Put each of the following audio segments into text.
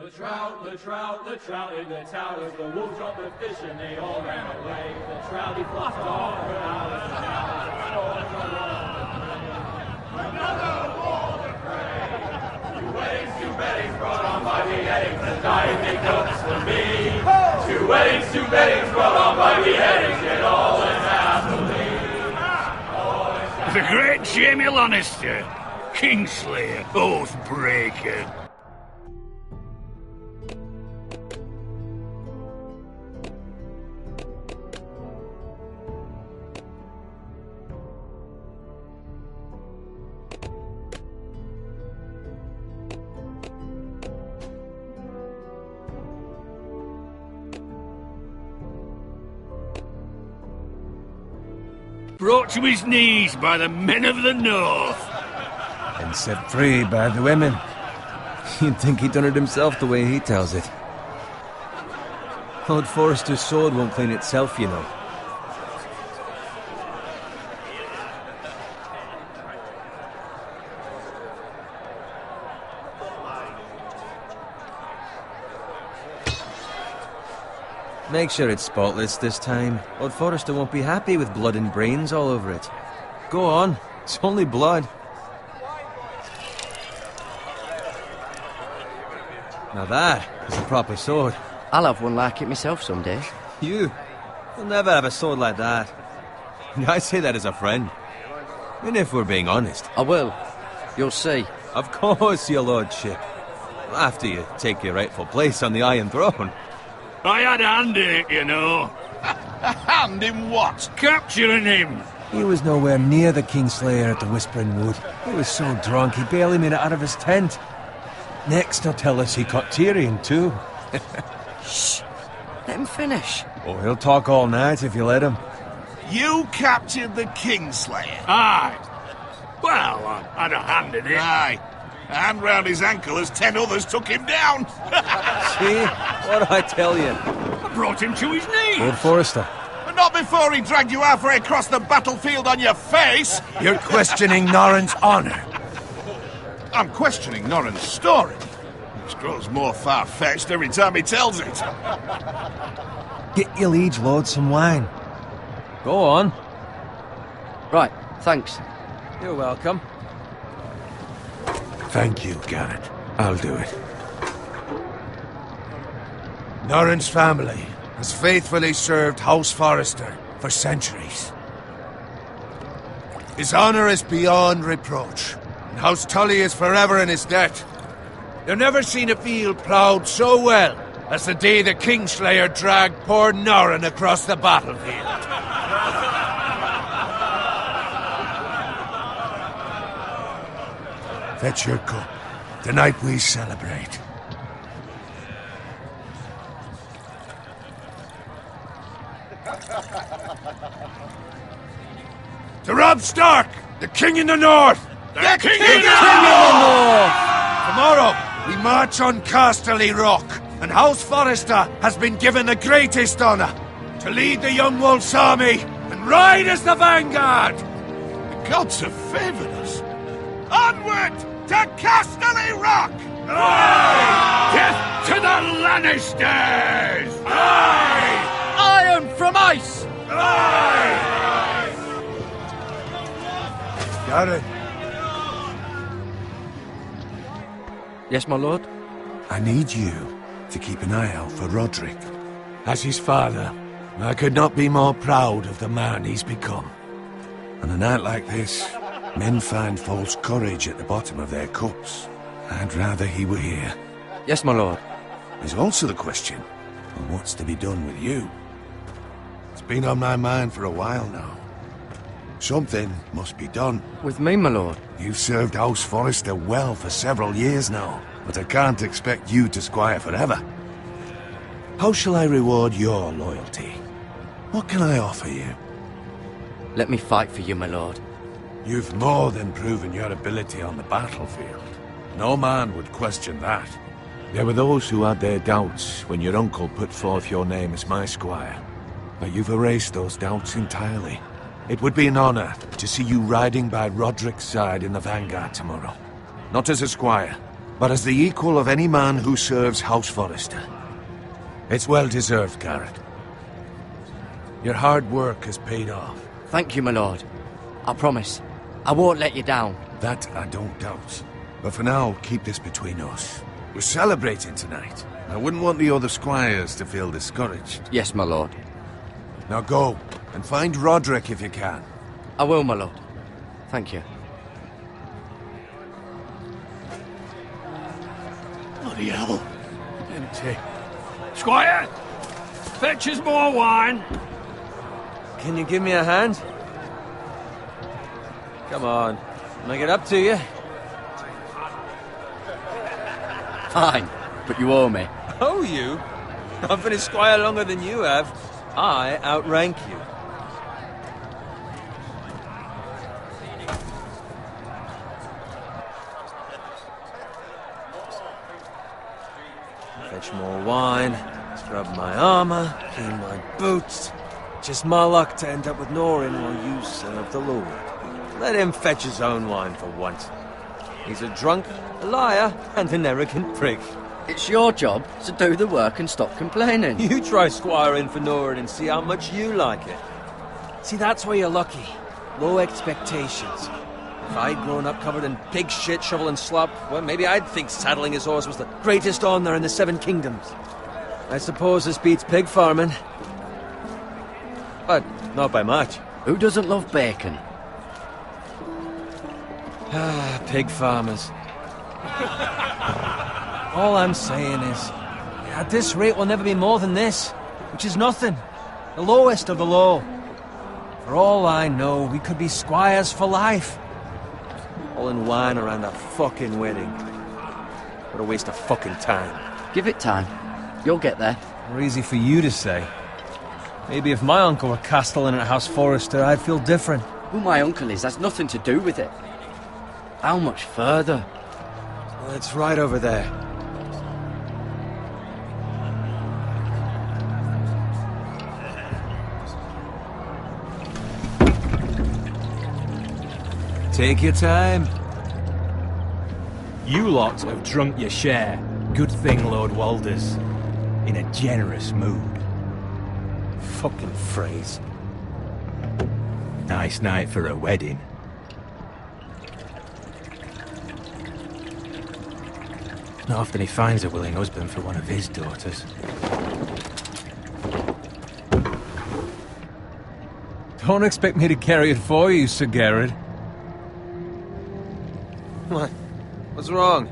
The trout in the towers, the wolves dropped the fish and they all ran away. The trouty flopped off for hours and hours. Another war to pray. Two weddings brought on by beheadings, and dying make notes for me. Two weddings brought on by beheadings, yet all is happily. The great Jamie Lannister, Kingslayer, Oathbreaker. Brought to his knees by the men of the North. And set free by the women. You'd think he'd done it himself the way he tells it. Lord Forrester's sword won't clean itself, you know. Make sure it's spotless this time. Lord Forrester won't be happy with blood and brains all over it. Go on, it's only blood. Now that is a proper sword. I'll have one like it myself someday. You'll never have a sword like that. I say that as a friend. And if we're being honest. I will. You'll see. Of course, your lordship. After you take your rightful place on the Iron Throne. I had a hand in it, you know. A hand in what? Capturing him. He was nowhere near the Kingslayer at the Whispering Wood. He was so drunk he barely made it out of his tent. Next he'll tell us he caught Tyrion too. Shh. Let him finish. Oh, he'll talk all night if you let him. You captured the Kingslayer? Aye. Well, I had a hand in it. Aye. A hand round his ankle as 10 others took him down. See? What'd I tell you? I brought him to his knees. Lord Forrester. But not before he dragged you halfway across the battlefield on your face. You're questioning Norrin's honor. I'm questioning Norrin's story, which grows more far-fetched every time he tells it. Get your liege lord some wine. Go on. Right, thanks. You're welcome. Thank you, Garrett. I'll do it. Norrin's family has faithfully served House Forrester for centuries. His honor is beyond reproach, and House Tully is forever in his debt. You've never seen a field ploughed so well as the day the Kingslayer dragged poor Norrin across the battlefield. Fetch your cup. Tonight we celebrate. To Robb Stark, the King in the North! The King in the North! Tomorrow, we march on Casterly Rock, and House Forrester has been given the greatest honor to lead the Young Wolf's army and ride as the vanguard! The gods have favored us. Onward to Casterly Rock! Aye! Death to the Lannisters! Aye! Iron from ice! Aye! Garrett, Yes, my lord? I need you to keep an eye out for Roderick. As his father, I could not be more proud of the man he's become. On a night like this, men find false courage at the bottom of their cups. I'd rather he were here. Yes, my lord. There's also the question of what's to be done with you. It's been on my mind for a while now. Something must be done. With me, my lord? You've served House Forrester well for several years now, but I can't expect you to squire forever. How shall I reward your loyalty? What can I offer you? Let me fight for you, my lord. You've more than proven your ability on the battlefield. No man would question that. There were those who had their doubts when your uncle put forth your name as my squire. But you've erased those doubts entirely. It would be an honor to see you riding by Roderick's side in the vanguard tomorrow. Not as a squire, but as the equal of any man who serves House Forrester. It's well deserved, Garrett. Your hard work has paid off. Thank you, my lord. I promise. I won't let you down. That I don't doubt. But for now, keep this between us. We're celebrating tonight. I wouldn't want the other squires to feel discouraged. Yes, my lord. Now go, and find Roderick if you can. I will, my lord. Thank you. Bloody hell. Empty. Squire! Fetch us more wine. Can you give me a hand? Come on, make it up to you. Fine, but you owe me. Oh, you? I've been a squire longer than you have. I outrank you. Fetch more wine, scrub my armor, clean my boots. Just my luck to end up with Norin while you serve the Lord. Let him fetch his own wine for once. He's a drunk, a liar, and an arrogant prick. It's your job to do the work and stop complaining. You try squiring for Norin and see how much you like it. See, that's where you're lucky. Low expectations. If I'd grown up covered in pig shit, shovel and slop, well, maybe I'd think saddling his horse was the greatest honour in the Seven Kingdoms. I suppose this beats pig farming. But not by much. Who doesn't love bacon? Ah, pig farmers. All I'm saying is, at this rate we'll never be more than this, which is nothing. The lowest of the low. For all I know, we could be squires for life. All in wine around a fucking wedding. What a waste of fucking time. Give it time. You'll get there. More easy for you to say. Maybe if my uncle were castellan at House Forrester, I'd feel different. Who my uncle is has nothing to do with it. How much further? Well, it's right over there. Take your time. You lot have drunk your share. Good thing Lord Walder's in a generous mood. Fucking phrase. Nice night for a wedding. Not often he finds a willing husband for one of his daughters. Don't expect me to carry it for you, Sir Garrett. What? What's wrong?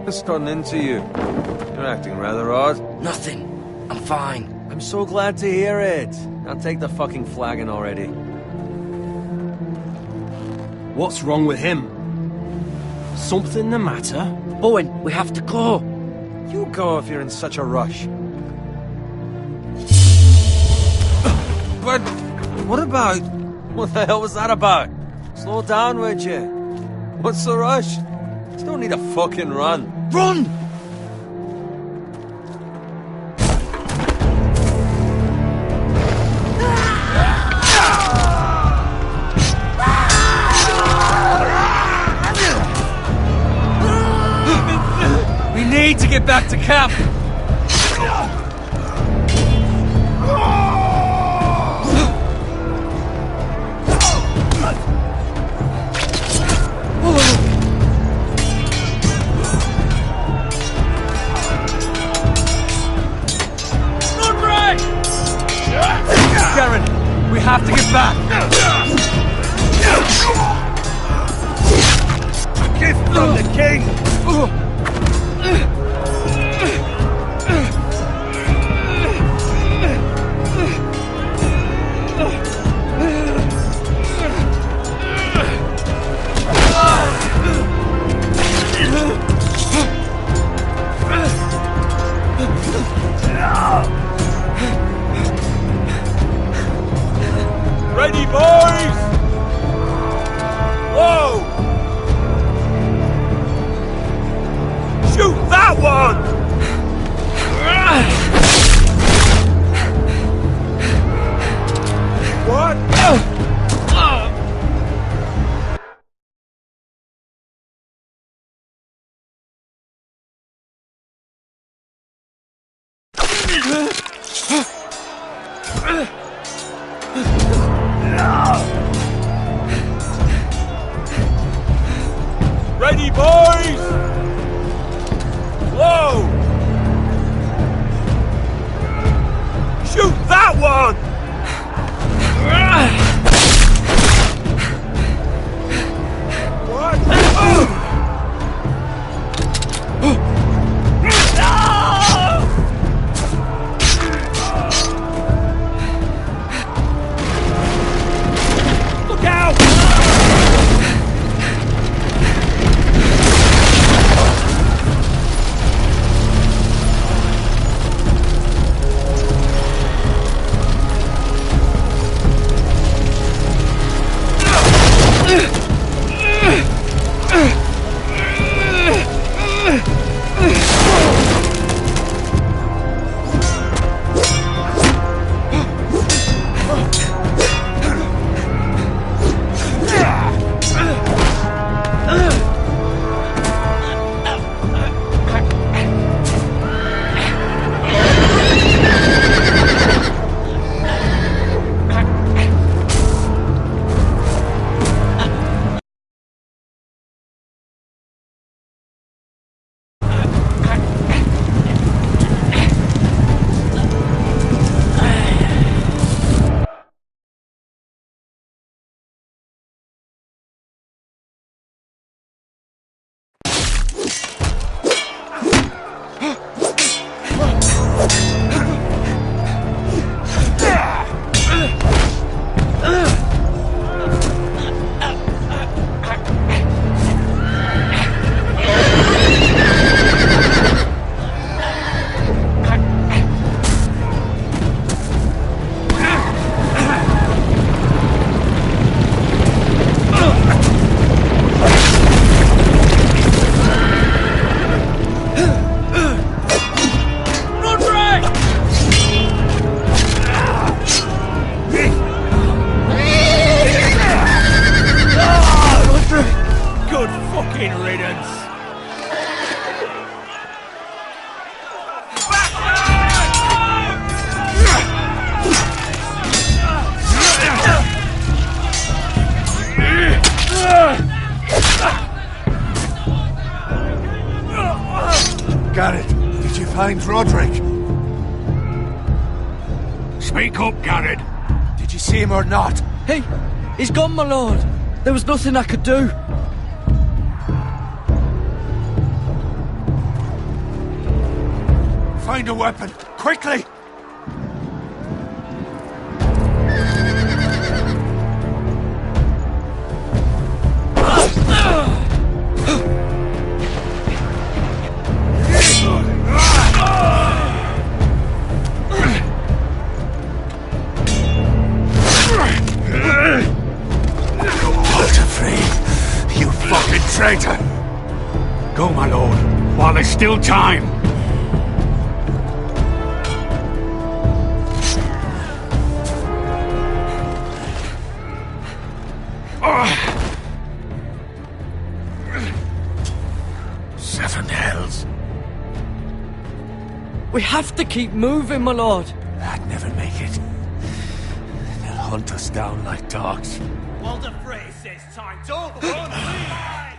What's gotten into you? You're acting rather odd. Nothing. I'm fine. I'm so glad to hear it. Now take the fucking flagon already. What's wrong with him? Something the matter? Bowen, we have to go. You go if you're in such a rush. But what about... What the hell was that about? Slow down, would you? What's the rush? You don't need a fucking run. Run! We need to get back to camp. Garen, we have to get back. A gift from the king! Ready, boys! Whoa! ye, boys! Whoa! Shoot that one! What? Look out! Good fucking riddance! Garrett, did you find Roderick? Speak up, Garrett. Did you see him or not? Hey, he's gone, my lord. There was nothing I could do. Find a weapon, quickly! You fucking traitor! Go, my lord, while there's still time. Seven hells. We have to keep moving, my lord. I'd never make it. They'll hunt us down like dogs. Walder Frey says time to run fight!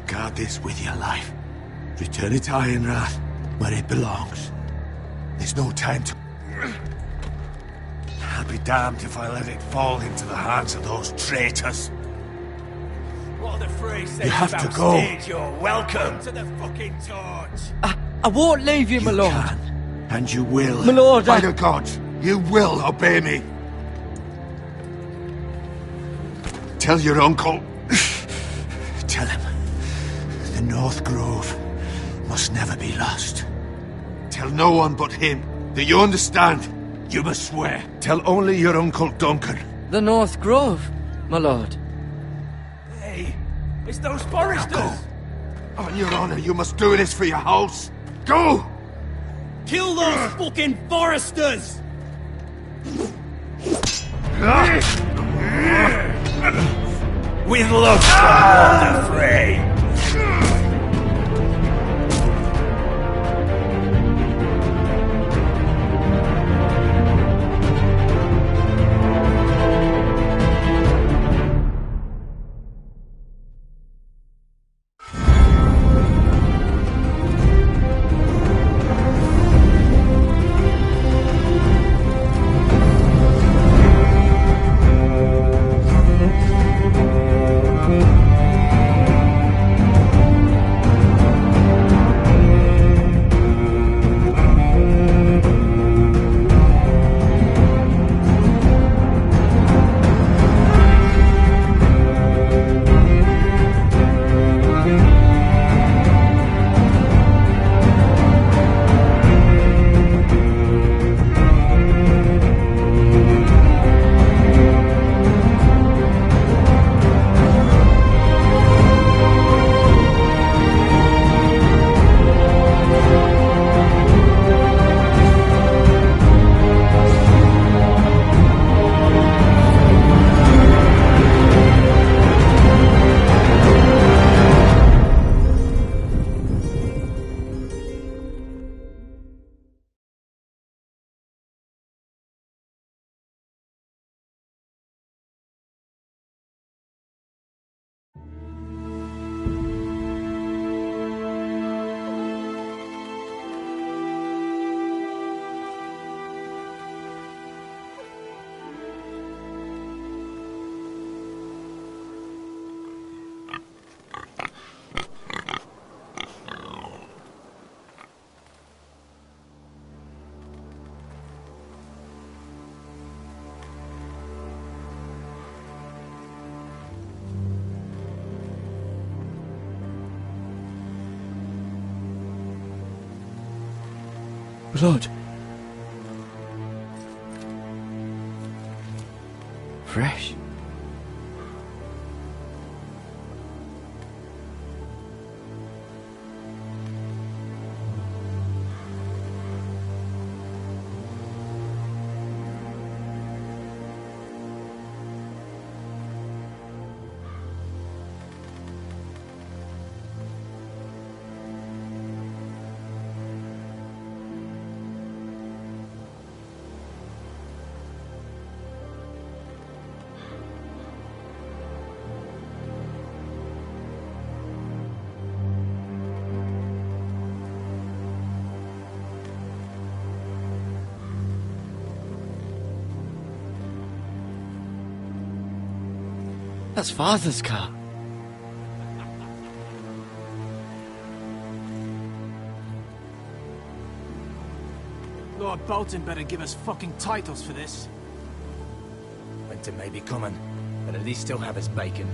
Guard this with your life. Return it to Ironrath, where it belongs. There's no time to... I'll be damned if I let it fall into the hands of those traitors. Walder Frey says You have to go. You're welcome to the fucking torch! I won't leave you, my lord. Can, and you will. My lord, By the gods, you will obey me. Tell your uncle. Tell him. The North Grove must never be lost. Tell no one but him. Do you understand? You must swear. Tell only your Uncle Duncan. The North Grove, my lord. Hey, it's those foresters! Go. On your honor, you must do this for your house. Go! Kill those fucking foresters! With love from Walder Frey! Blood. Fresh. That's Father's car. Lord Bolton better give us fucking titles for this. Winter may be coming, but at least he'll have his bacon.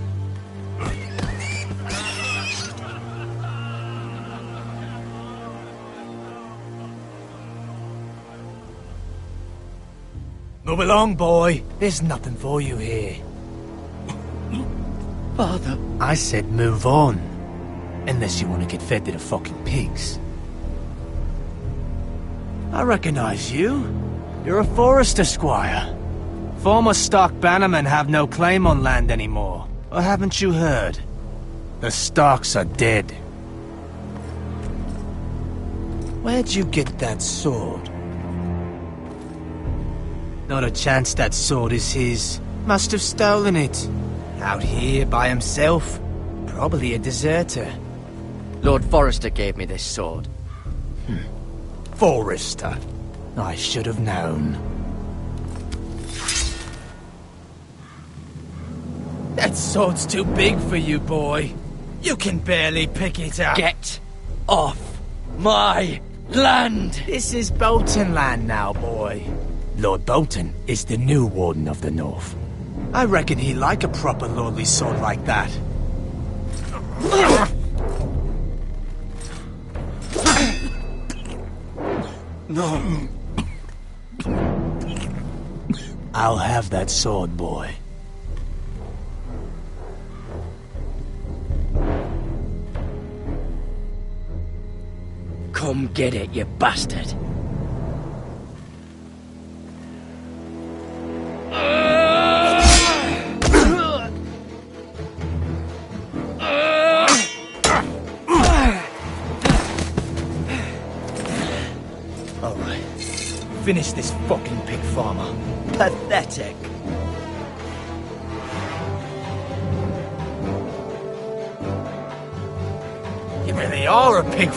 Move along, boy. There's nothing for you here. Father. I said move on. Unless you want to get fed to the fucking pigs. I recognize you. You're a Forrester squire. Former stock bannermen have no claim on land anymore. Or haven't you heard? The Starks are dead. Where'd you get that sword? Not a chance that sword is his. Must have stolen it. Out here by himself. Probably a deserter. Lord Forrester gave me this sword. Forrester. I should have known. That sword's too big for you, boy. You can barely pick it up. Get off my land! This is Bolton land now, boy. Lord Bolton is the new Warden of the North. I reckon he'd like a proper lordly sword like that. No. I'll have that sword, boy. Come get it, you bastard. Alright. Finish this fucking pig farmer. Pathetic. You really are a pig.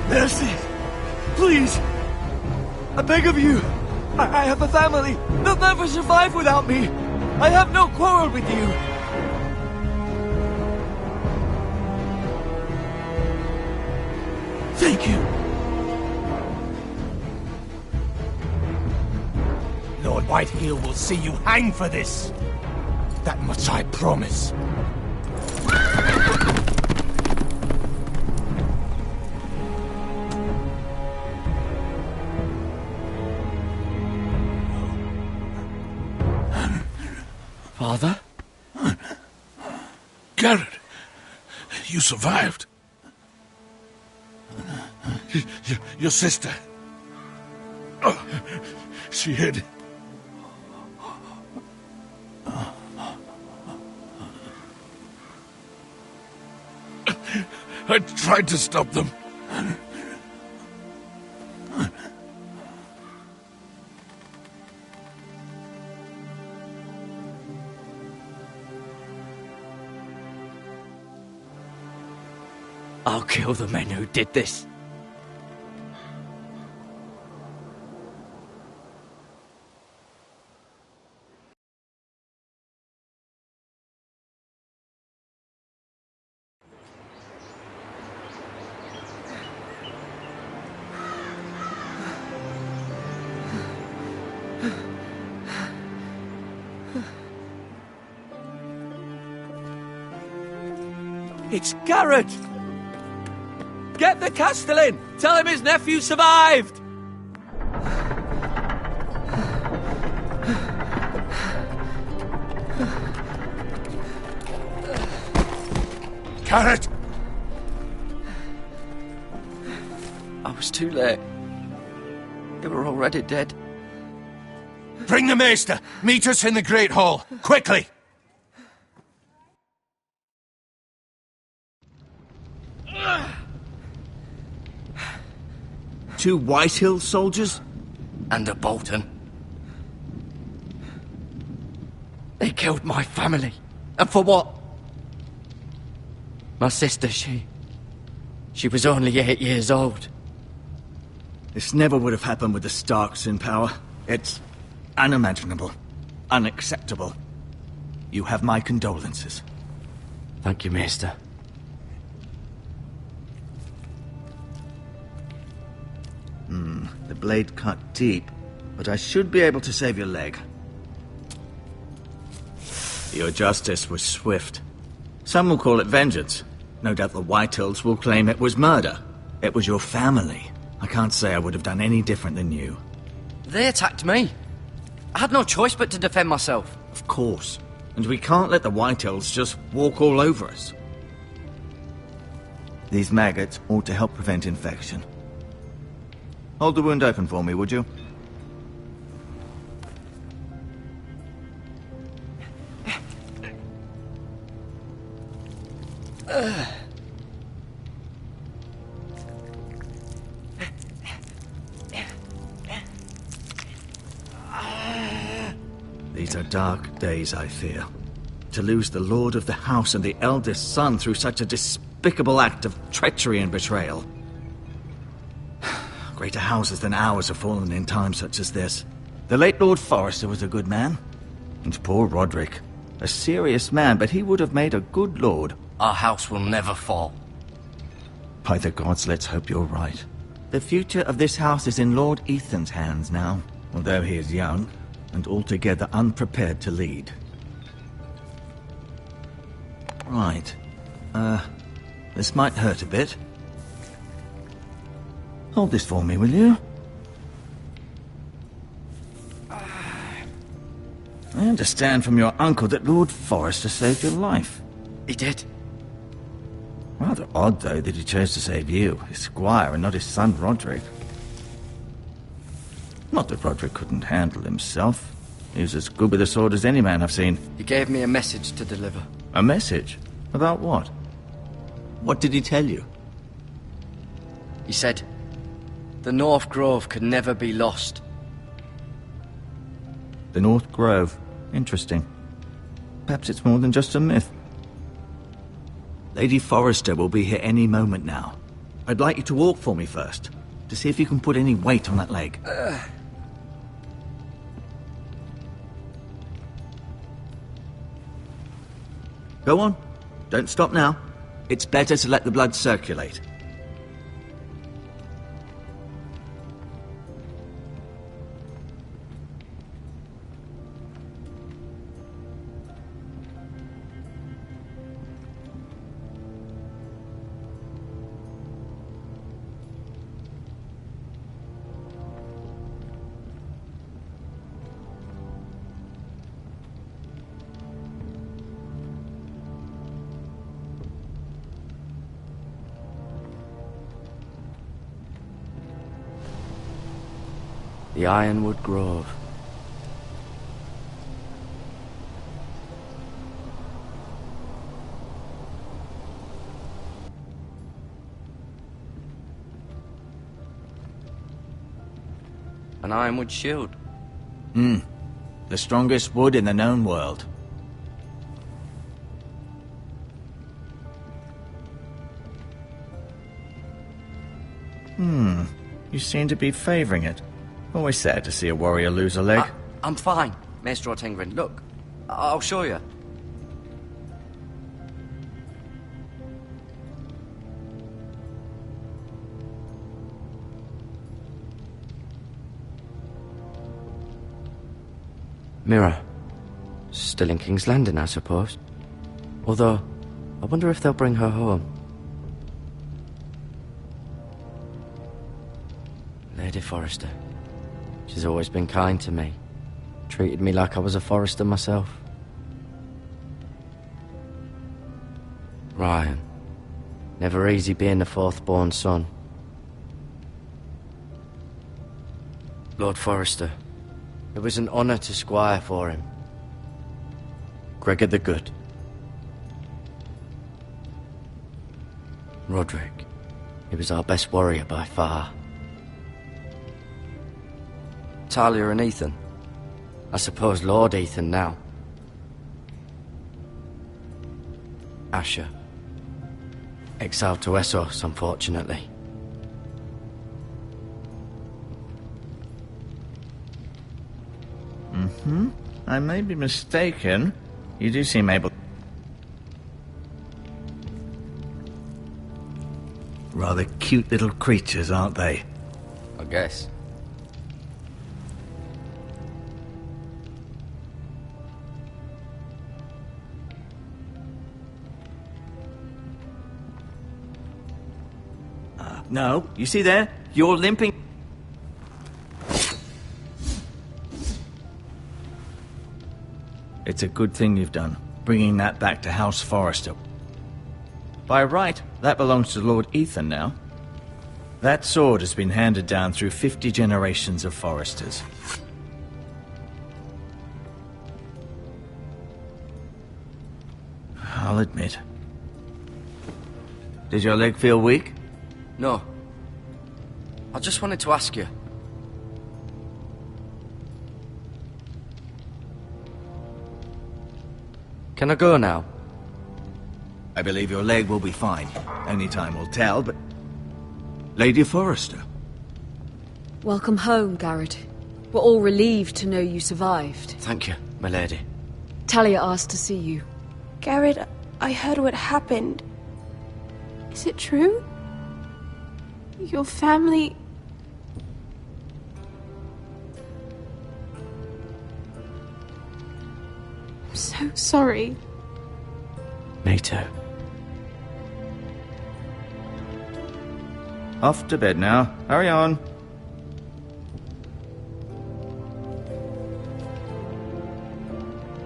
Mercy! Please! I beg of you! I have a family! They'll never survive without me! I have no quarrel with you! Thank you! Lord Whitehill will see you hang for this. That much I promise. Father? Garrett, you survived. Your sister. Oh, she hid. I tried to stop them. I'll kill the men who did this. It's Garrett! Get the Castellan! Tell him his nephew survived! Garrett! I was too late. They were already dead. Bring the maester! Meet us in the Great Hall! Quickly! Two Whitehill soldiers? And a Bolton. They killed my family. And for what? My sister, she was only 8 years old. This never would have happened with the Starks in power. It's unimaginable. Unacceptable. You have my condolences. Thank you, Maester. The blade cut deep, but I should be able to save your leg. Your justice was swift. Some will call it vengeance. No doubt the Whitehills will claim it was murder. It was your family. I can't say I would have done any different than you. They attacked me. I had no choice but to defend myself. Of course. And we can't let the Whitehills just walk all over us. These maggots ought to help prevent infection. Hold the wound open for me, would you? These are dark days, I fear. To lose the lord of the house and the eldest son through such a despicable act of treachery and betrayal. Greater houses than ours have fallen in times such as this. The late Lord Forrester was a good man. And poor Roderick. A serious man, but he would have made a good lord. Our house will never fall. By the gods, let's hope you're right. The future of this house is in Lord Ethan's hands now, although he is young and altogether unprepared to lead. Right. This might hurt a bit. Hold this for me, will you? I understand from your uncle that Lord Forrester saved your life. He did. Rather odd, though, that he chose to save you, his squire, and not his son Roderick. Not that Roderick couldn't handle himself. He was as good with a sword as any man I've seen. He gave me a message to deliver. A message? About what? What did he tell you? He said, the North Grove could never be lost. The North Grove. Interesting. Perhaps it's more than just a myth. Lady Forrester will be here any moment now. I'd like you to walk for me first, to see if you can put any weight on that leg. Go on. Don't stop now. It's better to let the blood circulate. The Ironwood Grove. An ironwood shield. The strongest wood in the known world. You seem to be favouring it. Always sad to see a warrior lose a leg. I'm fine, Maestro Tengrin. Look, I'll show you. Mira. Still in King's Landing, I suppose. Although, I wonder if they'll bring her home. Lady Forrester. She's always been kind to me. Treated me like I was a Forrester myself. Ryan. Never easy being the fourth-born son. Lord Forrester. It was an honour to squire for him. Gregor the Good. Roderick. He was our best warrior by far. Talia and Ethan. I suppose Lord Ethan now. Asher. Exiled to Essos, unfortunately. I may be mistaken. You do seem able... Rather cute little creatures, aren't they? I guess. No, you see there? You're limping... It's a good thing you've done, bringing that back to House Forrester. By right, that belongs to Lord Ethan now. That sword has been handed down through 50 generations of Forresters. I'll admit. Did your leg feel weak? No. I just wanted to ask you. Can I go now? I believe your leg will be fine. Only time will tell, but... Lady Forrester. Welcome home, Garrett. We're all relieved to know you survived. Thank you, my lady. Talia asked to see you. Garrett, I heard what happened. Is it true? Your family... I'm so sorry. Me too. Off to bed now. Hurry on.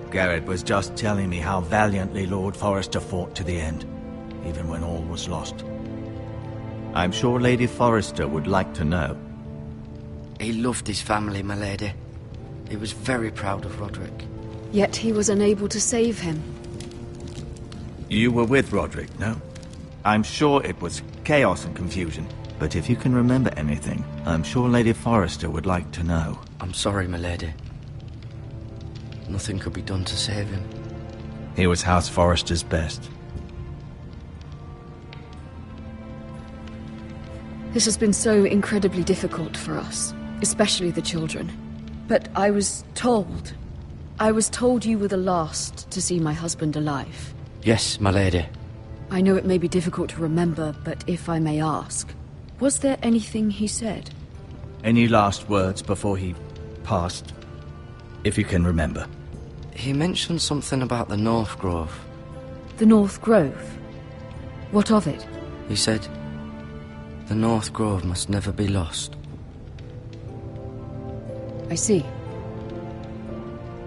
Garrett was just telling me how valiantly Lord Forrester fought to the end, even when all was lost. I'm sure Lady Forrester would like to know. He loved his family, my lady. He was very proud of Roderick. Yet he was unable to save him. You were with Roderick, no? I'm sure it was chaos and confusion, but if you can remember anything, I'm sure Lady Forrester would like to know. I'm sorry, my lady. Nothing could be done to save him. He was House Forrester's best. This has been so incredibly difficult for us, especially the children. But I was told you were the last to see my husband alive. Yes, my lady. I know it may be difficult to remember, but if I may ask, was there anything he said? Any last words before he passed? If you can remember. He mentioned something about the North Grove. The North Grove? What of it? He said, the North Grove must never be lost. I see.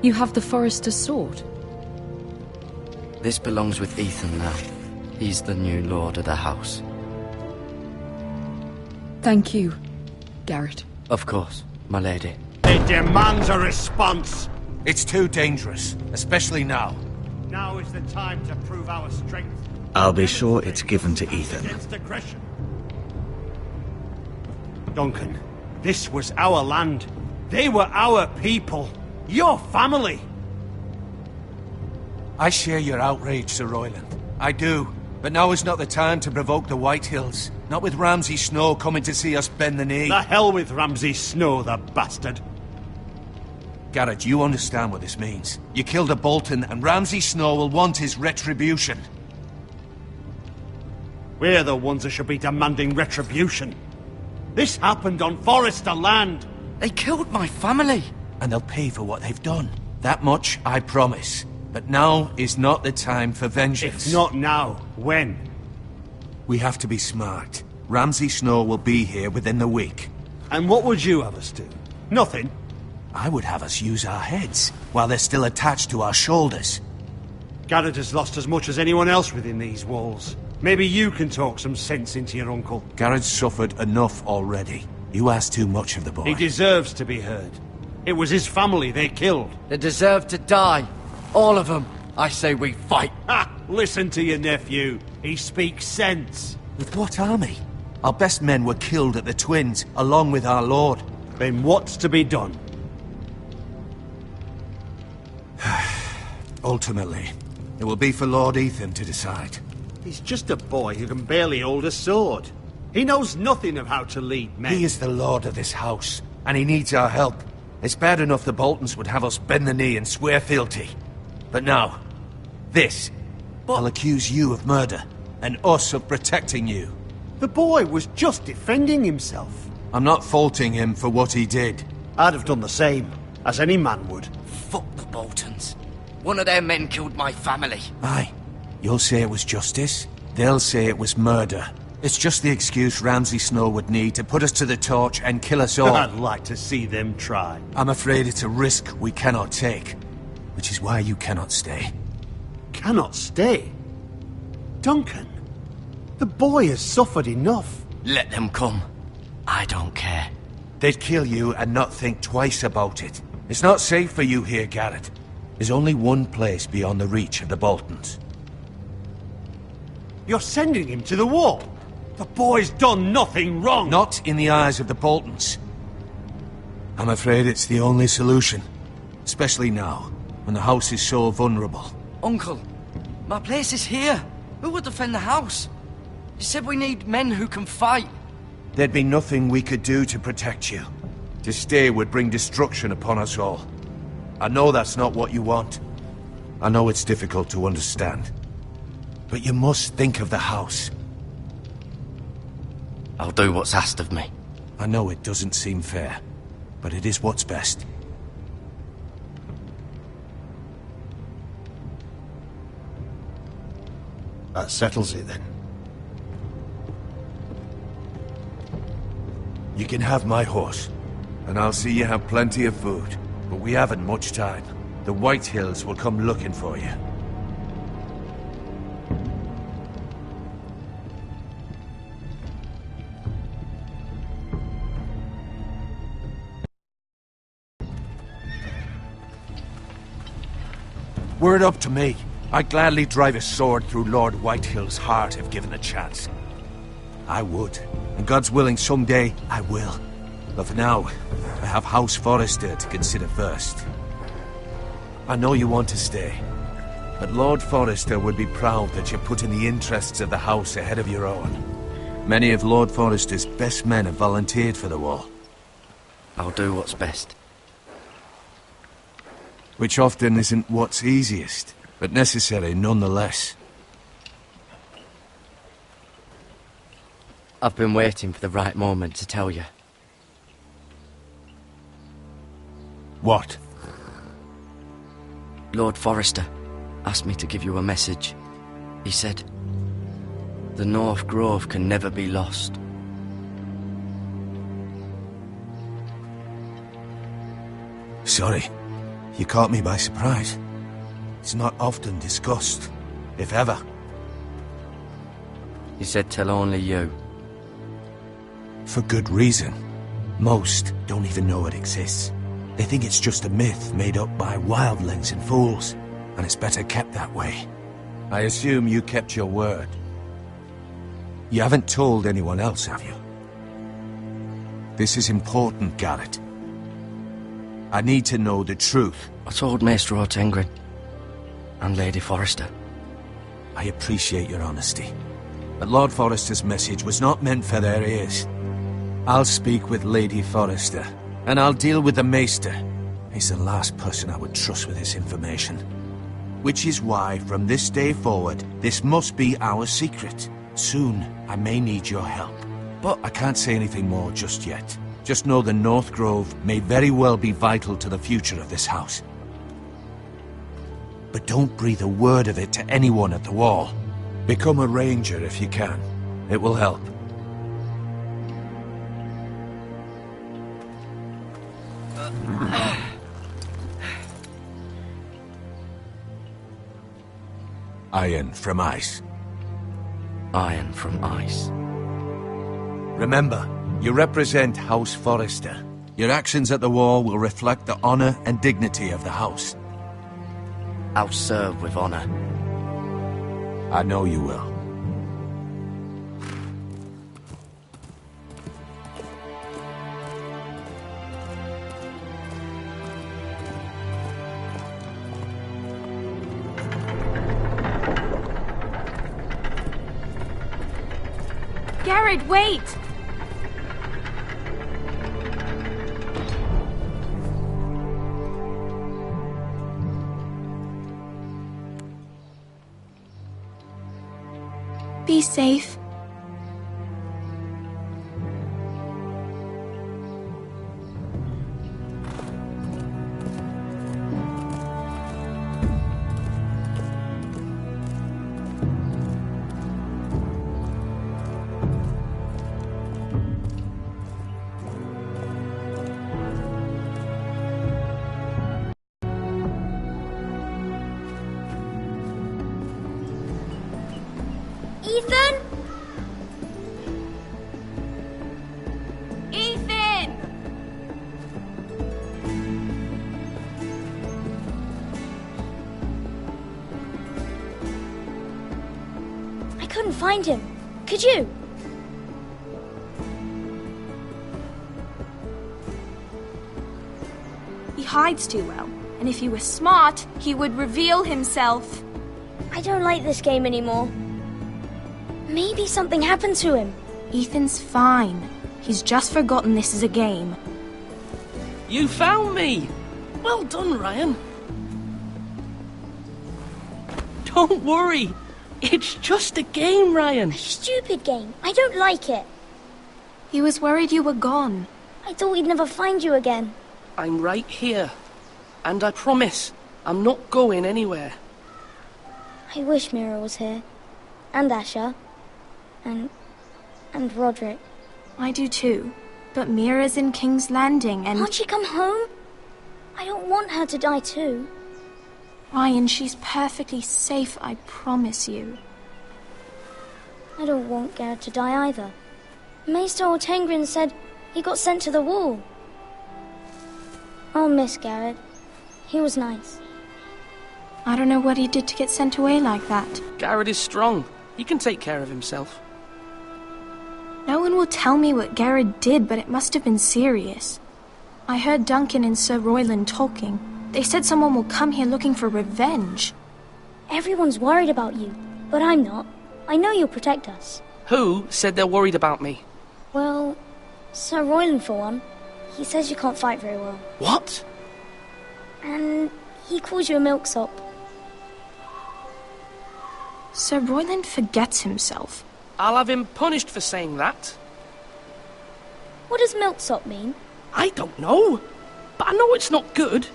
You have the Forester's sword. This belongs with Ethan now. He's the new lord of the house. Thank you, Garrett. Of course, my lady. It demands a response. It's too dangerous, especially now. Now is the time to prove our strength. I'll be sure it's given to Ethan. Against aggression. Duncan, this was our land. They were our people. Your family. I share your outrage, Sir Royland. I do. But now is not the time to provoke the White Hills. Not with Ramsay Snow coming to see us bend the knee. The hell with Ramsay Snow, the bastard. Garrett, you understand what this means. You killed a Bolton, and Ramsay Snow will want his retribution. We're the ones that should be demanding retribution. This happened on Forrester land. They killed my family. And they'll pay for what they've done. That much, I promise. But now is not the time for vengeance. If not now, when? We have to be smart. Ramsay Snow will be here within the week. And what would you have us do? Nothing. I would have us use our heads, while they're still attached to our shoulders. Garrett has lost as much as anyone else within these walls. Maybe you can talk some sense into your uncle. Garrett's suffered enough already. You ask too much of the boy. He deserves to be heard. It was his family they killed. They deserve to die. All of them. I say we fight. Ha! Listen to your nephew. He speaks sense. With what army? Our best men were killed at the Twins, along with our lord. Then what's to be done? Ultimately, it will be for Lord Ethan to decide. He's just a boy who can barely hold a sword. He knows nothing of how to lead men. He is the lord of this house, and he needs our help. It's bad enough the Boltons would have us bend the knee and swear fealty. But now, this. I'll accuse you of murder, and us of protecting you. The boy was just defending himself. I'm not faulting him for what he did. I'd have done the same, as any man would. Fuck the Boltons. One of their men killed my family. Aye. You'll say it was justice. They'll say it was murder. It's just the excuse Ramsay Snow would need to put us to the torch and kill us all. I'd like to see them try. I'm afraid it's a risk we cannot take. Which is why you cannot stay. Cannot stay? Duncan, the boy has suffered enough. Let them come. I don't care. They'd kill you and not think twice about it. It's not safe for you here, Garrett. There's only one place beyond the reach of the Boltons. You're sending him to the wall. The boy's done nothing wrong. Not in the eyes of the Boltons. I'm afraid it's the only solution. Especially now, when the house is so vulnerable. Uncle, my place is here. Who will defend the house? You said we need men who can fight. There'd be nothing we could do to protect you. To stay would bring destruction upon us all. I know that's not what you want. I know it's difficult to understand. But you must think of the house. I'll do what's asked of me. I know it doesn't seem fair, but it is what's best. That settles it then. You can have my horse, and I'll see you have plenty of food. But we haven't much time. The White Hills will come looking for you. Were it up to me, I'd gladly drive a sword through Lord Whitehill's heart if given the chance. I would, and God's willing someday I will. But for now, I have House Forrester to consider first. I know you want to stay, but Lord Forrester would be proud that you're putting the interests of the house ahead of your own. Many of Lord Forrester's best men have volunteered for the war. I'll do what's best. Which often isn't what's easiest, but necessary nonetheless. I've been waiting for the right moment to tell you. What? Lord Forrester asked me to give you a message. He said, the North Grove can never be lost. Sorry. You caught me by surprise. It's not often discussed, if ever. He said tell only you. For good reason. Most don't even know it exists. They think it's just a myth made up by wildlings and fools, and it's better kept that way. I assume you kept your word. You haven't told anyone else, have you? This is important, Garrett. I need to know the truth. I told Maester O'Tengrin and Lady Forrester. I appreciate your honesty. But Lord Forrester's message was not meant for their ears. I'll speak with Lady Forrester, and I'll deal with the Maester. He's the last person I would trust with this information. Which is why, from this day forward, this must be our secret. Soon, I may need your help. But I can't say anything more just yet. Just know the North Grove may very well be vital to the future of this house. But don't breathe a word of it to anyone at the Wall. Become a ranger if you can. It will help. Iron from ice. Iron from ice. Remember, you represent House Forrester. Your actions at the Wall will reflect the honor and dignity of the house. I'll serve with honor. I know you will. Garrett, wait! Be safe. Ethan? Ethan! I couldn't find him. Could you? He hides too well, and if he were smart, he would reveal himself. I don't like this game anymore. Maybe something happened to him. Ethan's fine. He's just forgotten this is a game. You found me! Well done, Ryan. Don't worry. It's just a game, Ryan. A stupid game. I don't like it. He was worried you were gone. I thought we'd never find you again. I'm right here. And I promise, I'm not going anywhere. I wish Mira was here. And Asher. And Roderick. I do too. But Mira's in King's Landing and... Can't she come home? I don't want her to die too. Ryan, she's perfectly safe, I promise you. I don't want Garrett to die either. Maester Ortengrin said he got sent to the Wall. I'll miss Garrett. He was nice. I don't know what he did to get sent away like that. Garrett is strong. He can take care of himself. No one will tell me what Garrett did, but it must have been serious. I heard Duncan and Sir Royland talking. They said someone will come here looking for revenge. Everyone's worried about you, but I'm not. I know you'll protect us. Who said they're worried about me? Well, Sir Royland for one. He says you can't fight very well. What? And he calls you a milksop. Sir Royland forgets himself. I'll have him punished for saying that. What does milksop mean? I don't know, but I know it's not good.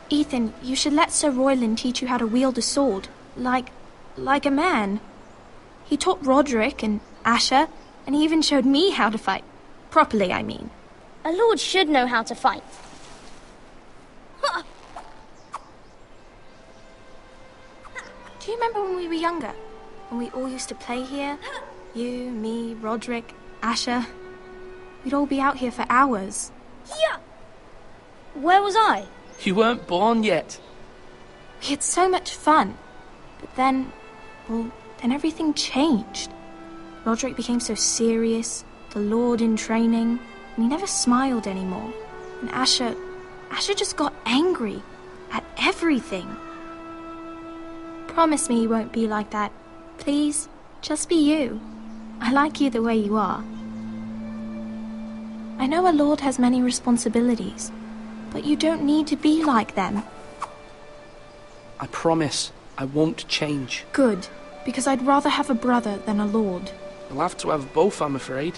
Ethan, you should let Sir Royland teach you how to wield a sword. Like a man. He taught Roderick and Asher, and he even showed me how to fight. Properly, I mean. A lord should know how to fight. Do you remember when we were younger? When we all used to play here? You, me, Roderick, Asher. We'd all be out here for hours. Yeah! Where was I? You weren't born yet. We had so much fun. But then everything changed. Roderick became so serious, the Lord in training, and he never smiled anymore. And Asher just got angry at everything. Promise me you won't be like that. Please, just be you. I like you the way you are. I know a lord has many responsibilities, but you don't need to be like them. I promise I won't change. Good, because I'd rather have a brother than a lord. You'll have to have both, I'm afraid.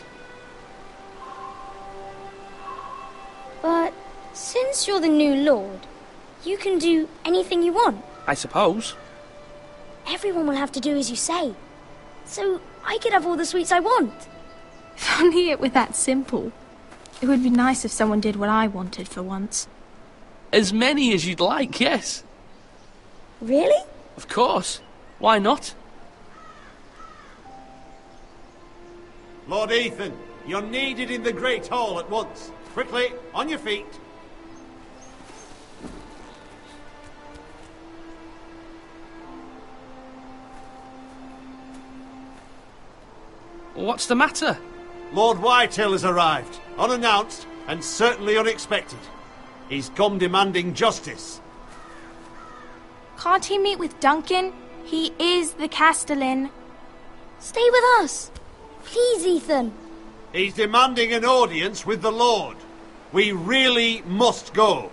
But since you're the new lord, you can do anything you want. I suppose. Everyone will have to do as you say. So I could have all the sweets I want. If only it were that simple. It would be nice if someone did what I wanted for once. As many as you'd like, yes. Really? Of course. Why not? Lord Ethan, you're needed in the Great Hall at once. Quickly, on your feet. What's the matter? Lord Whitehill has arrived, unannounced and certainly unexpected. He's come demanding justice. Can't he meet with Duncan? He is the Castellan. Stay with us. Please, Ethan. He's demanding an audience with the Lord. We really must go.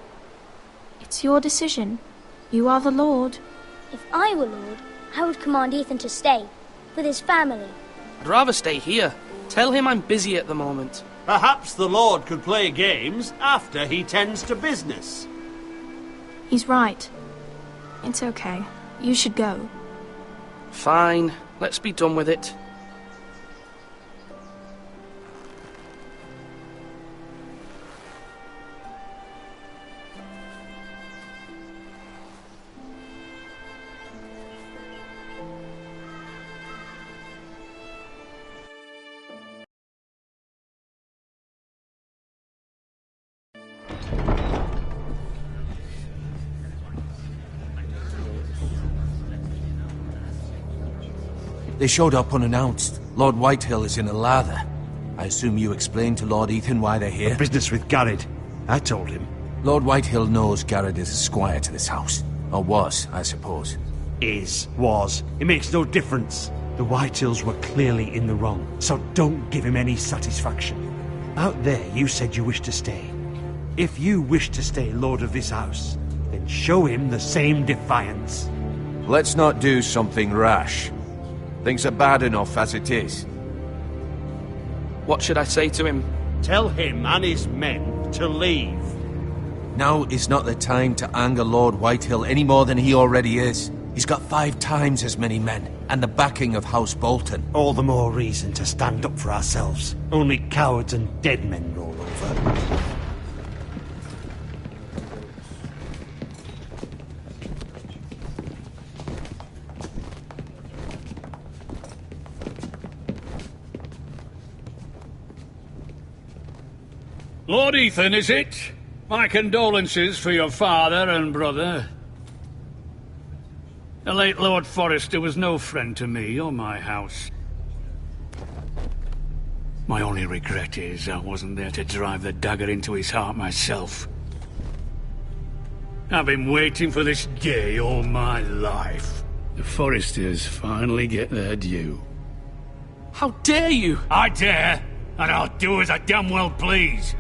It's your decision. You are the Lord. If I were Lord, I would command Ethan to stay, with his family. I'd rather stay here. Tell him I'm busy at the moment. Perhaps the Lord could play games after he tends to business. He's right. It's okay. You should go. Fine. Let's be done with it. They showed up unannounced. Lord Whitehill is in a lather. I assume you explained to Lord Ethan why they're here? Business with Garrett. I told him. Lord Whitehill knows Garrett is a squire to this house. Or was, I suppose. Was. It makes no difference. The Whitehills were clearly in the wrong, so don't give him any satisfaction. Out there, you said you wished to stay. If you wish to stay lord of this house, then show him the same defiance. Let's not do something rash. Things are bad enough as it is. What should I say to him? Tell him and his men to leave. Now is not the time to anger Lord Whitehill any more than he already is. He's got 5 times as many men, and the backing of House Bolton. All the more reason to stand up for ourselves. Only cowards and dead men roll over. Lord Ethan, is it? My condolences for your father and brother. The late Lord Forrester was no friend to me or my house. My only regret is I wasn't there to drive the dagger into his heart myself. I've been waiting for this day all my life. The Forresters finally get their due. How dare you? I dare, and I'll do as I damn well please.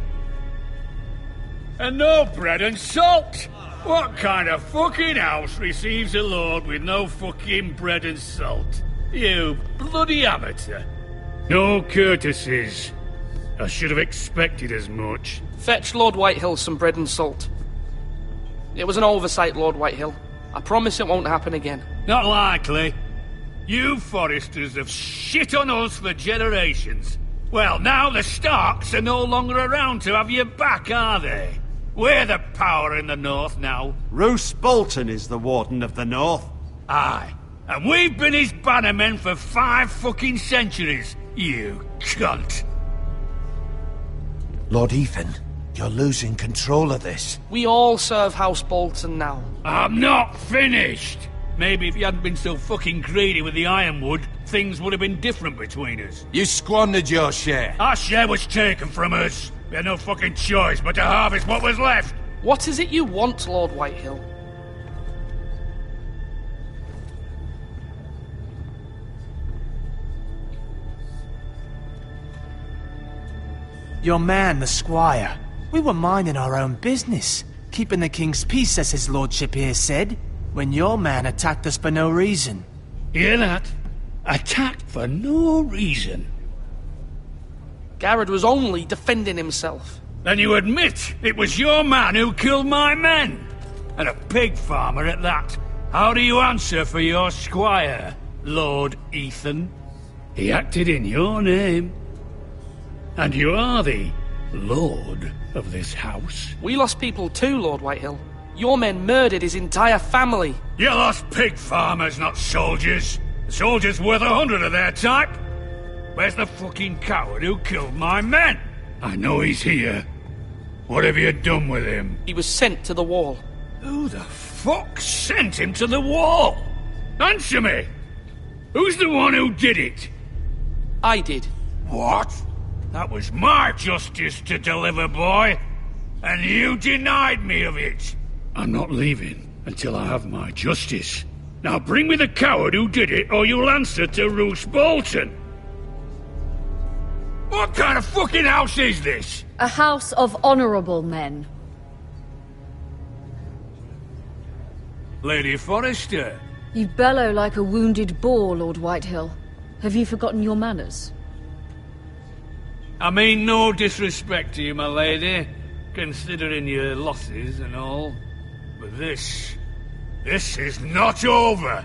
And no bread and salt! What kind of fucking house receives a lord with no fucking bread and salt? You bloody amateur. No courtesies. I should have expected as much. Fetch Lord Whitehill some bread and salt. It was an oversight, Lord Whitehill. I promise it won't happen again. Not likely. You Forresters have shit on us for generations. Well, now the Starks are no longer around to have your back, are they? We're the power in the north now. Roose Bolton is the Warden of the North. Aye. And we've been his bannermen for 5 fucking centuries. You cunt. Lord Ethan, you're losing control of this. We all serve House Bolton now. I'm not finished. Maybe if you hadn't been so fucking greedy with the ironwood, things would have been different between us. You squandered your share. Our share was taken from us. We had no fucking choice but to harvest what was left. What is it you want, Lord Whitehill? Your man, the squire. We were minding our own business, keeping the king's peace, as his lordship here said, when your man attacked us for no reason. Hear that? Attacked for no reason. Garrett was only defending himself. Then you admit it was your man who killed my men? And a pig farmer at that. How do you answer for your squire, Lord Ethan? He acted in your name. And you are the lord of this house. We lost people too, Lord Whitehill. Your men murdered his entire family. You lost pig farmers, not soldiers. The soldiers worth 100 of their type. Where's the fucking coward who killed my men? I know he's here. What have you done with him? He was sent to the wall. Who the fuck sent him to the wall? Answer me! Who's the one who did it? I did. What? That was my justice to deliver, boy. And you denied me of it. I'm not leaving until I have my justice. Now bring me the coward who did it, or you'll answer to Roose Bolton. What kind of fucking house is this? A house of honorable men. Lady Forrester. You bellow like a wounded boar, Lord Whitehill. Have you forgotten your manners? I mean no disrespect to you, my lady, considering your losses and all. But this is not over.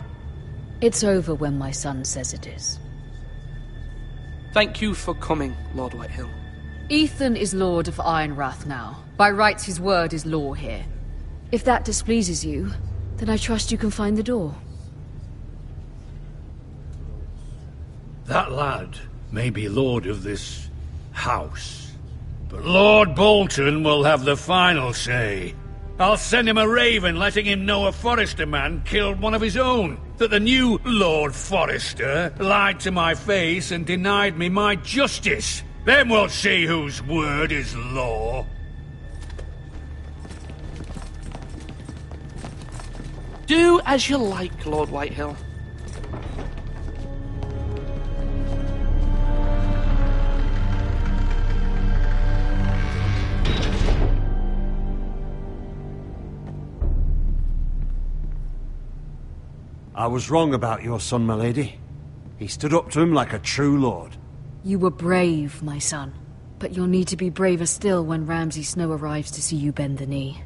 It's over when my son says it is. Thank you for coming, Lord Whitehill. Ethan is Lord of Ironrath now. By rights, his word is law here. If that displeases you, then I trust you can find the door. That lad may be lord of this house, but Lord Bolton will have the final say. I'll send him a raven letting him know a Forrester man killed one of his own, that the new Lord Forrester lied to my face and denied me my justice. Then we'll see whose word is law. Do as you like, Lord Whitehill. I was wrong about your son, my lady. He stood up to him like a true lord. You were brave, my son. But you'll need to be braver still when Ramsay Snow arrives to see you bend the knee.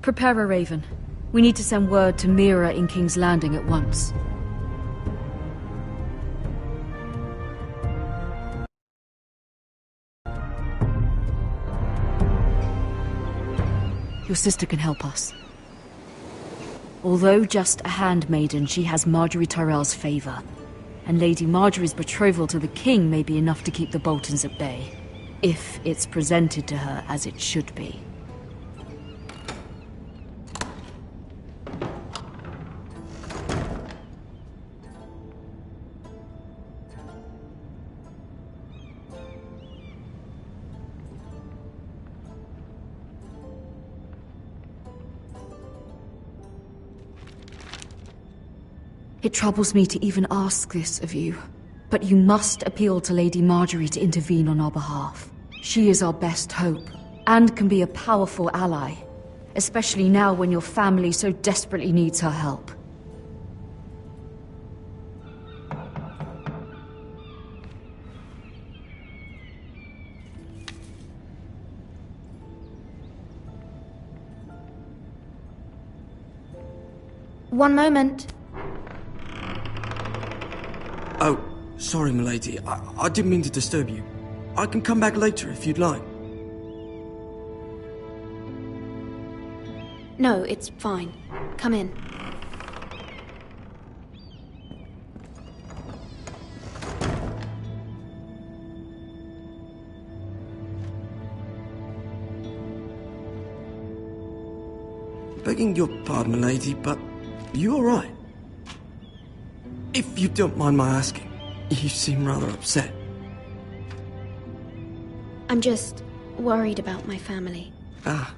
Prepare a raven. We need to send word to Mira in King's Landing at once. Your sister can help us. Although just a handmaiden, she has Marjorie Tyrell's favor. And Lady Marjorie's betrothal to the king may be enough to keep the Boltons at bay. If it's presented to her as it should be. It troubles me to even ask this of you, but you must appeal to Lady Marjorie to intervene on our behalf. She is our best hope, and can be a powerful ally, especially now when your family so desperately needs her help. One moment. Oh, sorry, milady. I didn't mean to disturb you. I can come back later if you'd like. No, it's fine. Come in. Begging your pardon, milady, but you all right? If you don't mind my asking, you seem rather upset. I'm just worried about my family. Ah,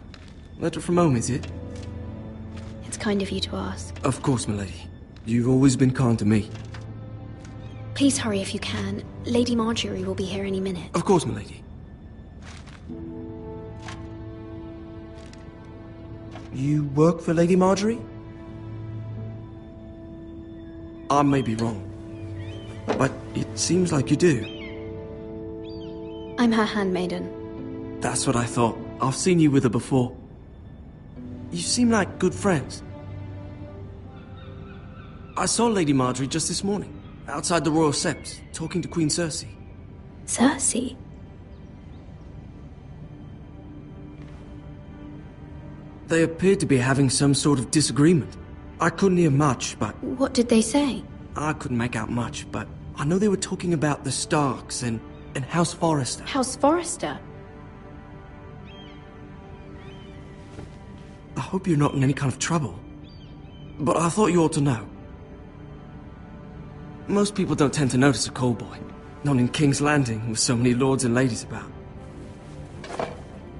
letter from home, is it? It's kind of you to ask. Of course, milady. You've always been kind to me. Please hurry if you can. Lady Marjorie will be here any minute. Of course, milady. You work for Lady Marjorie? I may be wrong, but it seems like you do. I'm her handmaiden. That's what I thought. I've seen you with her before. You seem like good friends. I saw Lady Marjorie just this morning, outside the Royal Sept, talking to Queen Cersei. Cersei? They appeared to be having some sort of disagreement. I couldn't hear much, but... What did they say? I couldn't make out much, but I know they were talking about the Starks and House Forrester. House Forrester? I hope you're not in any kind of trouble. But I thought you ought to know. Most people don't tend to notice a callboy. Not in King's Landing, with so many lords and ladies about.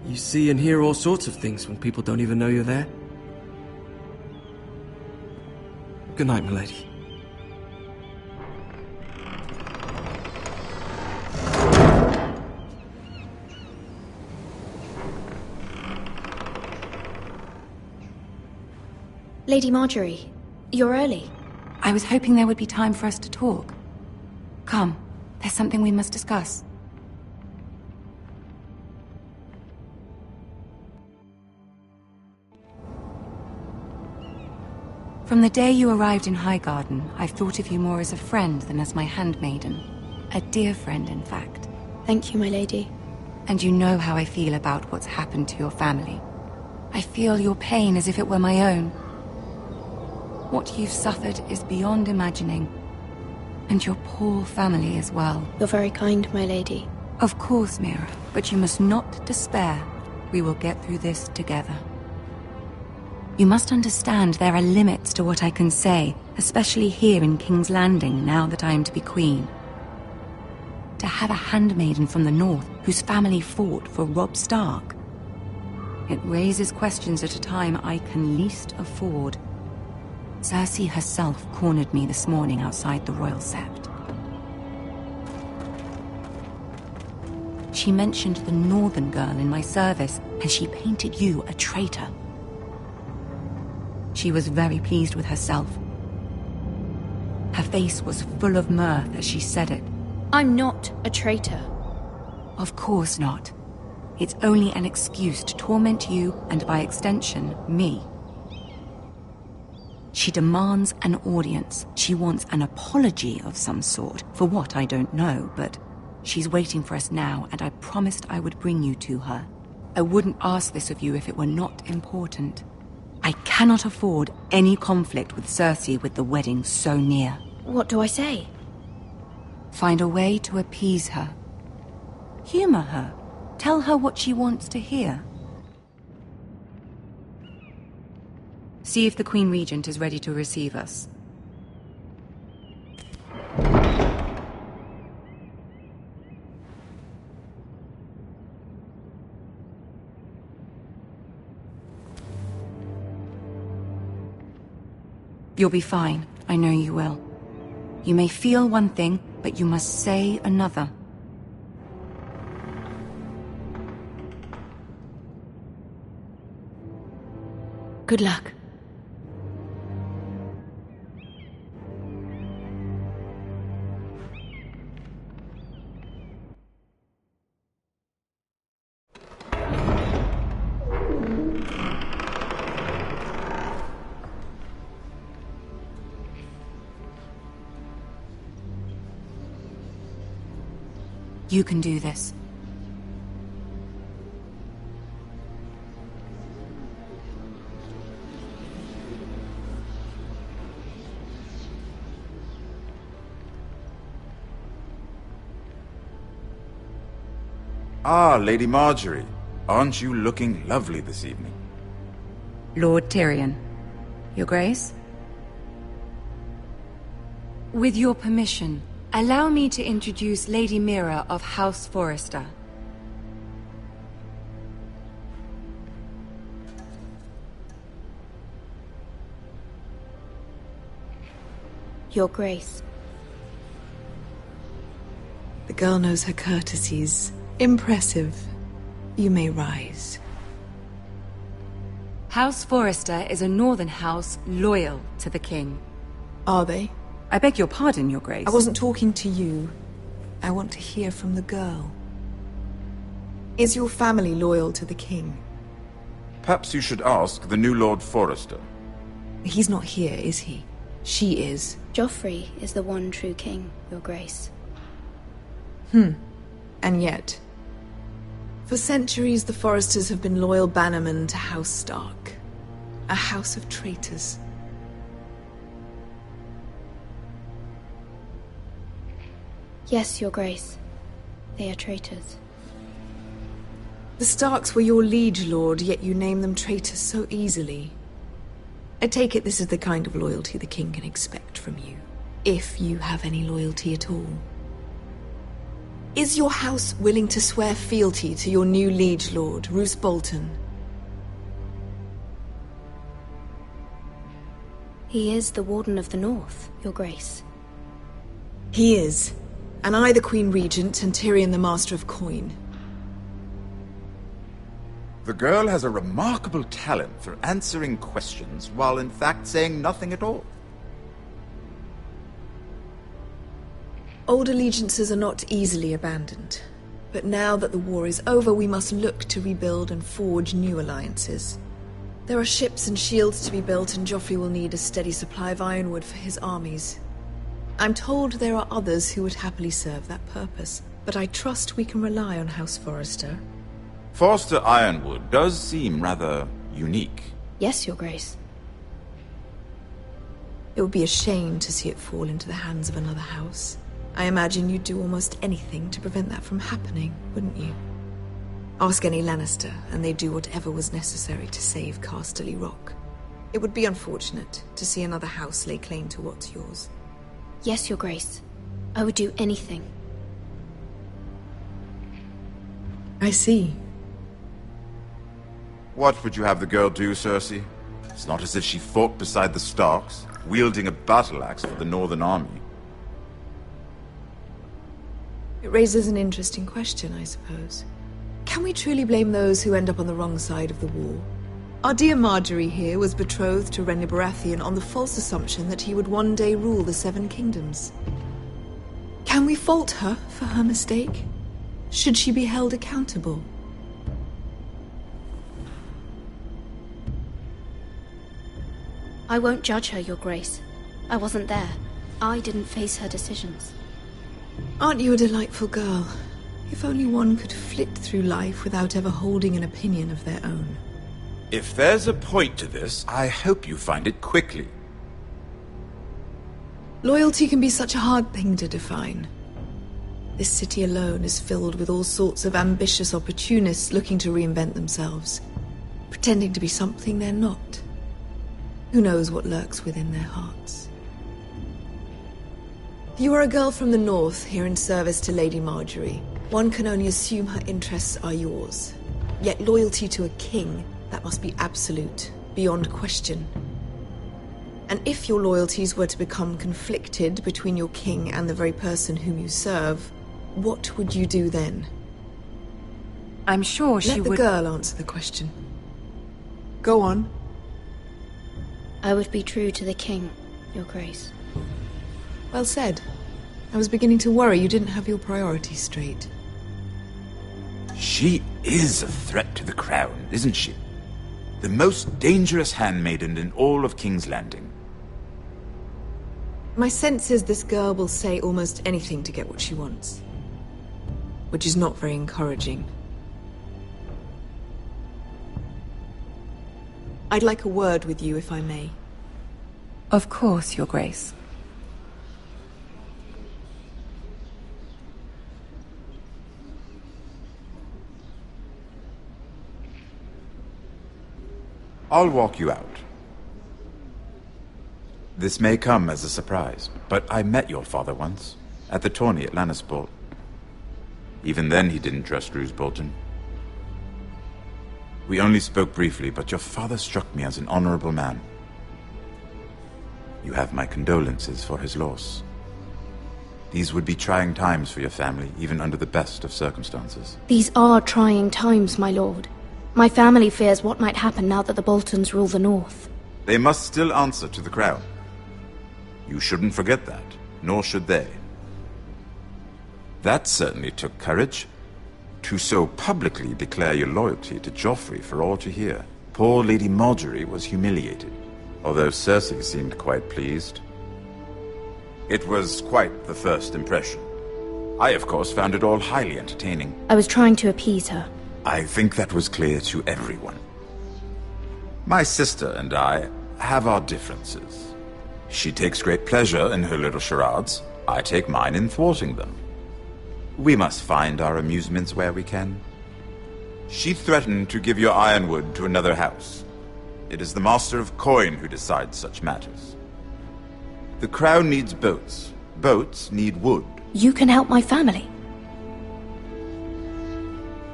You see and hear all sorts of things when people don't even know you're there. Good night, milady. Lady Marjorie, you're early. I was hoping there would be time for us to talk. Come, there's something we must discuss. From the day you arrived in Highgarden, I've thought of you more as a friend than as my handmaiden. A dear friend, in fact. Thank you, my lady. And you know how I feel about what's happened to your family. I feel your pain as if it were my own. What you've suffered is beyond imagining. And your poor family as well. You're very kind, my lady. Of course, Mira, but you must not despair. We will get through this together. You must understand there are limits to what I can say, especially here in King's Landing, now that I am to be queen. To have a handmaiden from the north whose family fought for Robb Stark. It raises questions at a time I can least afford. Cersei herself cornered me this morning outside the Royal Sept. She mentioned the northern girl in my service, and she painted you a traitor. She was very pleased with herself. Her face was full of mirth as she said it. I'm not a traitor. Of course not. It's only an excuse to torment you, and by extension, me. She demands an audience. She wants an apology of some sort, for what I don't know, but she's waiting for us now, and I promised I would bring you to her. I wouldn't ask this of you if it were not important. I cannot afford any conflict with Cersei with the wedding so near. What do I say? Find a way to appease her. Humor her. Tell her what she wants to hear. See if the Queen Regent is ready to receive us. You'll be fine. I know you will. You may feel one thing, but you must say another. Good luck. You can do this. Ah, Lady Marjorie. Aren't you looking lovely this evening? Lord Tyrion. Your Grace? With your permission, allow me to introduce Lady Mira of House Forrester. Your Grace. The girl knows her courtesies. Impressive. You may rise. House Forrester is a northern house loyal to the king. Are they? I beg your pardon, Your Grace. I wasn't talking to you. I want to hear from the girl. Is your family loyal to the king? Perhaps you should ask the new Lord Forrester. He's not here, is he? She is. Joffrey is the one true king, Your Grace. And yet, for centuries the Forresters have been loyal bannermen to House Stark. A house of traitors. Yes, Your Grace. They are traitors. The Starks were your liege lord, yet you name them traitors so easily. I take it this is the kind of loyalty the king can expect from you, if you have any loyalty at all. Is your house willing to swear fealty to your new liege lord, Roose Bolton? He is the Warden of the North, Your Grace. He is. And I the Queen Regent, and Tyrion the Master of Coin. The girl has a remarkable talent for answering questions while in fact saying nothing at all. Old allegiances are not easily abandoned. But now that the war is over, we must look to rebuild and forge new alliances. There are ships and shields to be built, and Joffrey will need a steady supply of ironwood for his armies. I'm told there are others who would happily serve that purpose, but I trust we can rely on House Forrester. Forster Ironwood does seem rather unique. Yes, Your Grace. It would be a shame to see it fall into the hands of another house. I imagine you'd do almost anything to prevent that from happening, wouldn't you? Ask any Lannister, and they'd do whatever was necessary to save Casterly Rock. It would be unfortunate to see another house lay claim to what's yours. Yes, Your Grace. I would do anything. I see. What would you have the girl do, Cersei? It's not as if she fought beside the Starks, wielding a battle axe for the Northern Army. It raises an interesting question, I suppose. Can we truly blame those who end up on the wrong side of the war? Our dear Marjorie here was betrothed to Renly Baratheon on the false assumption that he would one day rule the Seven Kingdoms. Can we fault her for her mistake? Should she be held accountable? I won't judge her, Your Grace. I wasn't there. I didn't face her decisions. Aren't you a delightful girl? If only one could flit through life without ever holding an opinion of their own. If there's a point to this, I hope you find it quickly. Loyalty can be such a hard thing to define. This city alone is filled with all sorts of ambitious opportunists looking to reinvent themselves, pretending to be something they're not. Who knows what lurks within their hearts? You are a girl from the north, here in service to Lady Marjorie. One can only assume her interests are yours. Yet loyalty to a king, that must be absolute, beyond question. And if your loyalties were to become conflicted between your king and the very person whom you serve, what would you do then? I'm sure she would... Let the girl answer the question. Go on. I would be true to the king, Your Grace. Well said. I was beginning to worry you didn't have your priorities straight. She is a threat to the crown, isn't she? The most dangerous handmaiden in all of King's Landing. My sense is this girl will say almost anything to get what she wants. Which is not very encouraging. I'd like a word with you, if I may. Of course, Your Grace. I'll walk you out. This may come as a surprise, but I met your father once, at the tourney at Lannisport. Even then he didn't trust Roose Bolton. We only spoke briefly, but your father struck me as an honorable man. You have my condolences for his loss. These would be trying times for your family, even under the best of circumstances. These are trying times, my lord. My family fears what might happen now that the Boltons rule the North. They must still answer to the crown. You shouldn't forget that, nor should they. That certainly took courage. To so publicly declare your loyalty to Joffrey for all to hear. Poor Lady Marjorie was humiliated, although Cersei seemed quite pleased. It was quite the first impression. I, of course, found it all highly entertaining. I was trying to appease her. I think that was clear to everyone. My sister and I have our differences. She takes great pleasure in her little charades. I take mine in thwarting them. We must find our amusements where we can. She threatened to give your ironwood to another house. It is the Master of Coin who decides such matters. The crown needs boats. Boats need wood. You can help my family.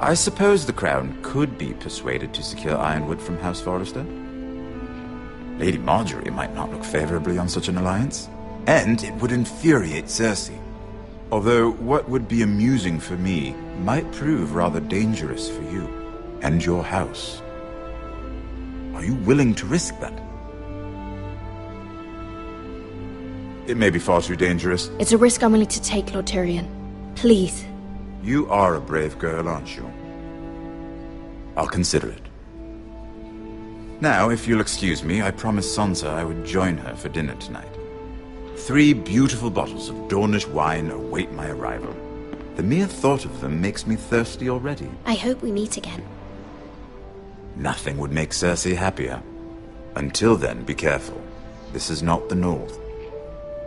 I suppose the crown could be persuaded to secure ironwood from House Forrester. Lady Marjorie might not look favorably on such an alliance, and it would infuriate Cersei. Although what would be amusing for me might prove rather dangerous for you and your house. Are you willing to risk that? It may be far too dangerous. It's a risk I'm willing to take, Lord Tyrion. Please. You are a brave girl, aren't you? I'll consider it. Now, if you'll excuse me, I promised Sansa I would join her for dinner tonight. 3 beautiful bottles of Dornish wine await my arrival. The mere thought of them makes me thirsty already. I hope we meet again. Nothing would make Cersei happier. Until then, be careful. This is not the North.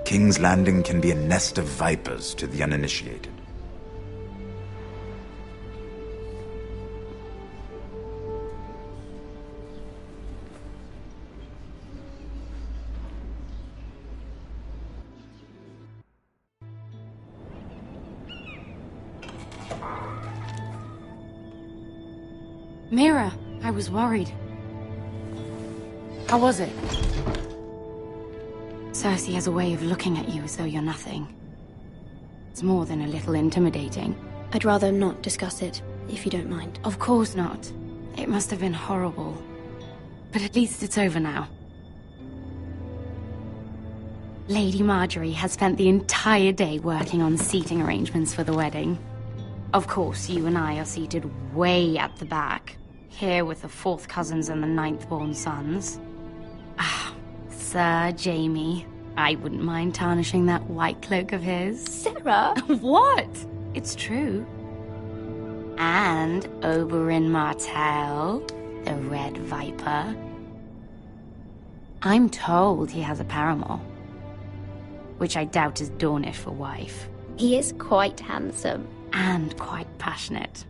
King's Landing can be a nest of vipers to the uninitiated. Mira, I was worried. How was it? Cersei has a way of looking at you as though you're nothing. It's more than a little intimidating. I'd rather not discuss it, if you don't mind. Of course not. It must have been horrible. But at least it's over now. Lady Marjorie has spent the entire day working on seating arrangements for the wedding. Of course, you and I are seated way at the back. Here with the 4th cousins and the 9th-born sons. Ah, Sir Jaime. I wouldn't mind tarnishing that white cloak of his. Sarah! What? It's true. And Oberyn Martell, the Red Viper. I'm told he has a paramour. Which I doubt is Dornish for wife. He is quite handsome. And quite passionate,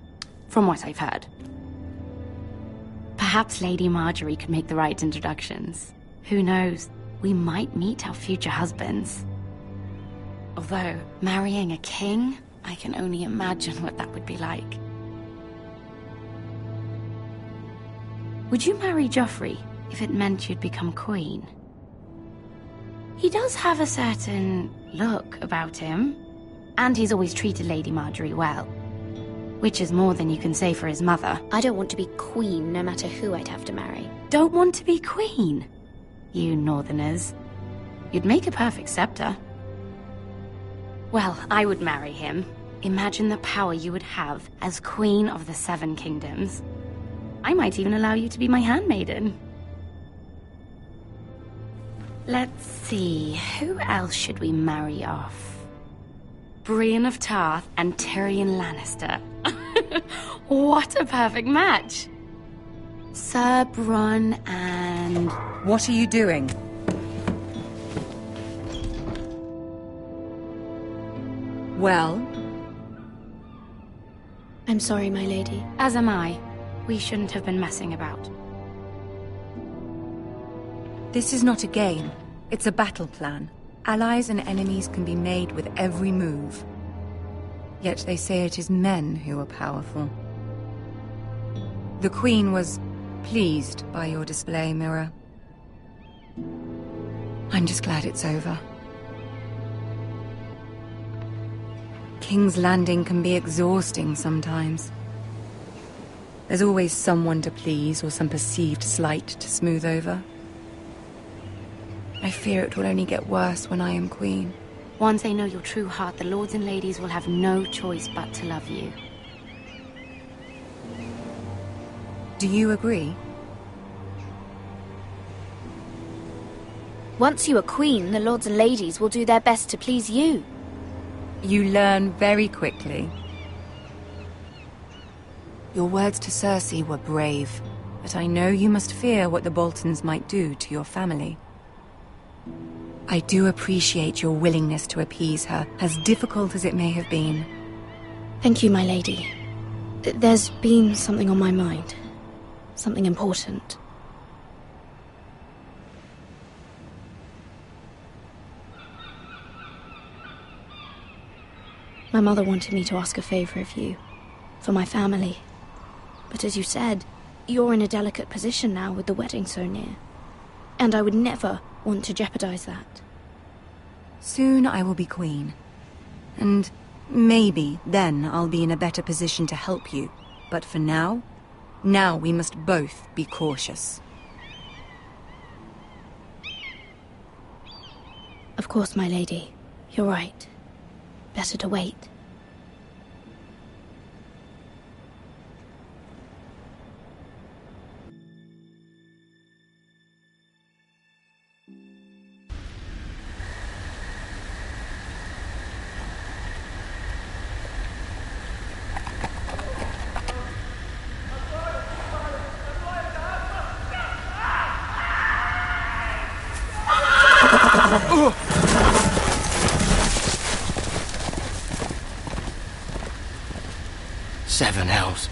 from what I've heard. Perhaps Lady Marjorie could make the right introductions. Who knows? We might meet our future husbands. Although, marrying a king, I can only imagine what that would be like. Would you marry Joffrey if it meant you'd become queen? He does have a certain look about him, and he's always treated Lady Marjorie well. Which is more than you can say for his mother. I don't want to be queen, no matter who I'd have to marry. Don't want to be queen? You northerners. You'd make a perfect scepter. Well, I would marry him. Imagine the power you would have as Queen of the 7 Kingdoms. I might even allow you to be my handmaiden. Let's see, who else should we marry off? Brienne of Tarth and Tyrion Lannister. What a perfect match! Sir Bronn and... What are you doing? Well? I'm sorry, my lady. As am I. We shouldn't have been messing about. This is not a game. It's a battle plan. Allies and enemies can be made with every move. Yet they say it is men who are powerful. The Queen was pleased by your display, Mira. I'm just glad it's over. King's Landing can be exhausting sometimes. There's always someone to please or some perceived slight to smooth over. I fear it will only get worse when I am queen. Once they know your true heart, the lords and ladies will have no choice but to love you. Do you agree? Once you are queen, the lords and ladies will do their best to please you. You learn very quickly. Your words to Cersei were brave, but I know you must fear what the Boltons might do to your family. I do appreciate your willingness to appease her, as difficult as it may have been. Thank you, my lady. There's been something on my mind. Something important. My mother wanted me to ask a favor of you, for my family. But as you said, you're in a delicate position now with the wedding so near. And I would never want to jeopardize that. Soon I will be queen. And maybe then I'll be in a better position to help you. But for now we must both be cautious. Of course, my lady. You're right. Better to wait. Seven hells.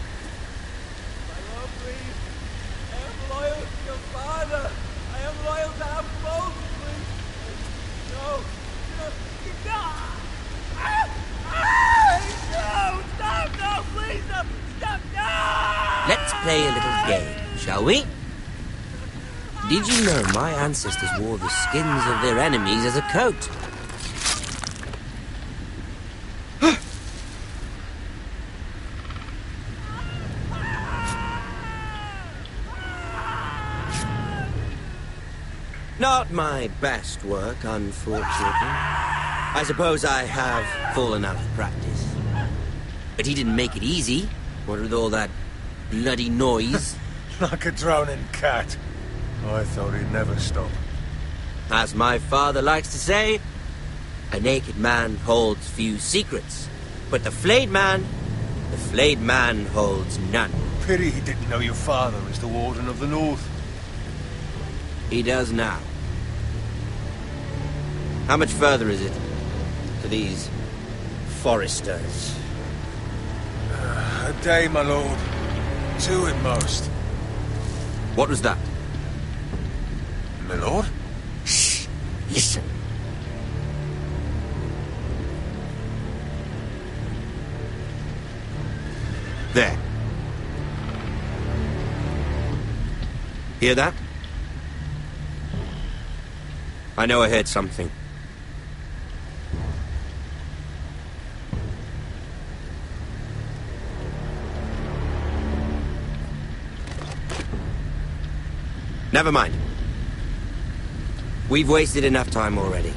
Let's play a little game, shall we? Did you know my ancestors wore the skins of their enemies as a coat? Not my best work, unfortunately. I suppose I have fallen out of practice. But he didn't make it easy, what with all that bloody noise. Like a drowning cat. I thought he'd never stop. As my father likes to say, a naked man holds few secrets. But the flayed man holds none. Pity he didn't know your father is the Warden of the North. He does now. How much further is it to these foresters? A day, my lord. 2 at most. What was that? My lord? Shh! Listen. There. Hear that? I know I heard something. Never mind. We've wasted enough time already.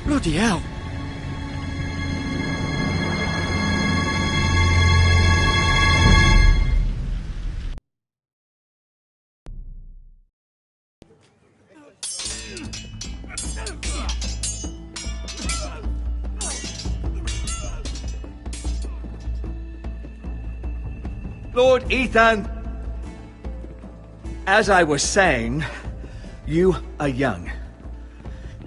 Bloody hell. Lord Ethan! As I was saying, you are young.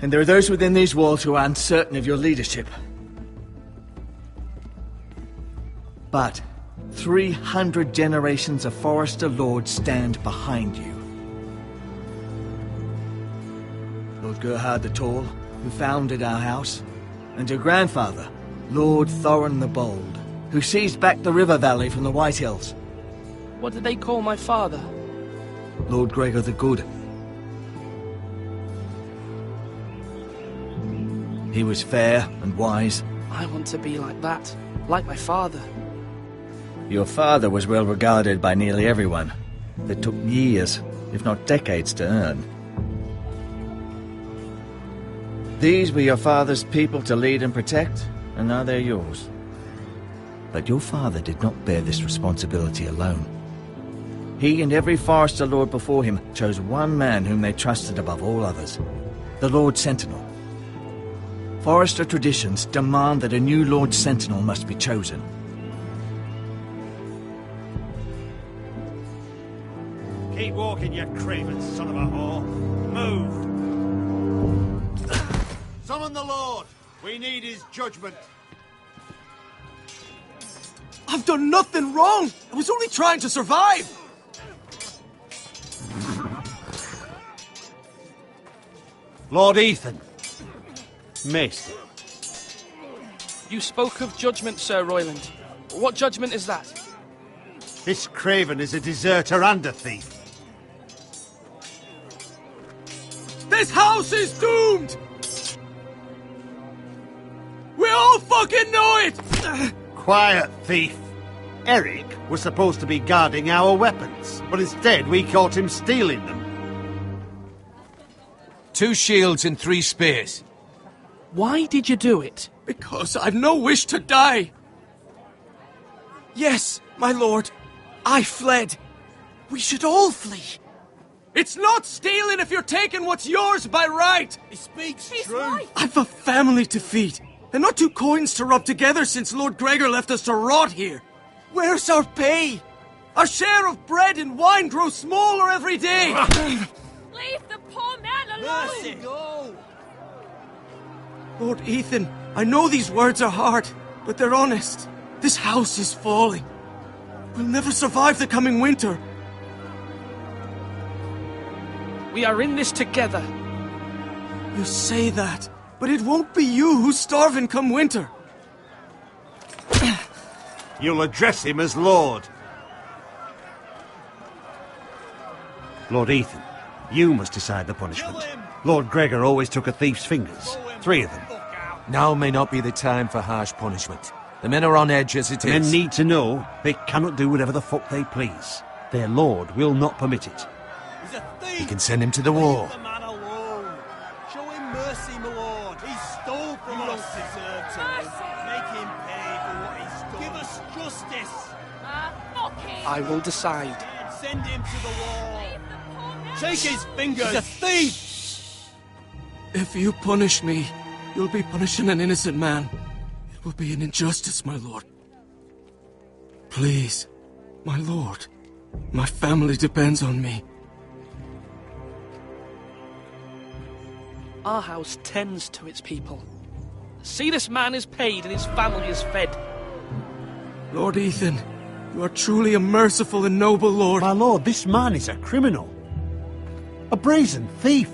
And there are those within these walls who are uncertain of your leadership. But 300 generations of Forester Lords stand behind you. Lord Gerhard the Tall, who founded our house, and your grandfather, Lord Thorin the Bold, who seized back the river valley from the White Hills. What did they call my father? Lord Gregor the Good. He was fair and wise. I want to be like that, like my father. Your father was well regarded by nearly everyone. That took years, if not decades, to earn. These were your father's people to lead and protect, and now they're yours. But your father did not bear this responsibility alone. He and every Forester Lord before him chose one man whom they trusted above all others, the Lord Sentinel. Forester traditions demand that a new Lord Sentinel must be chosen. Keep walking, you craven son of a whore. Move! Summon the Lord! We need his judgment. I've done nothing wrong! I was only trying to survive! Lord Ethan. Maester. You spoke of judgment, Sir Royland. What judgment is that? This craven is a deserter and a thief. This house is doomed! We all fucking know it! Quiet, thief. Eric was supposed to be guarding our weapons, but instead we caught him stealing them. 2 shields and 3 spears. Why did you do it? Because I've no wish to die. Yes, my lord. I fled. We should all flee. It's not stealing if you're taking what's yours by right. He speaks He's true. right. I've a family to feed, and not 2 coins to rub together since Lord Gregor left us to rot here. Where's our pay? Our share of bread and wine grows smaller every day. Leave the poor man alone! Mercy, go! Lord Ethan, I know these words are hard, but they're honest. This house is falling. We'll never survive the coming winter. We are in this together. You say that, but it won't be you who's starving come winter. You'll address him as Lord. Lord Ethan, you must decide the punishment. Lord Gregor always took a thief's fingers. 3 of them. Now may not be the time for harsh punishment. The men are on edge as it is. Men need to know they cannot do whatever the fuck they please. Their lord will not permit it. He's a thief! You can send him to the war. Leave the man alone. Show him mercy, my lord. He stole from us. You don't deserve to live. Make him pay for what he's done. Give us justice. Fuck him! I will decide. Send him to the wall. Take his fingers. He's a thief! If you punish me, you'll be punishing an innocent man. It will be an injustice, my lord. Please, my lord. My family depends on me. Our house tends to its people. See, this man is paid and his family is fed. Lord Ethan, you are truly a merciful and noble lord. My lord, this man is a criminal. A brazen thief.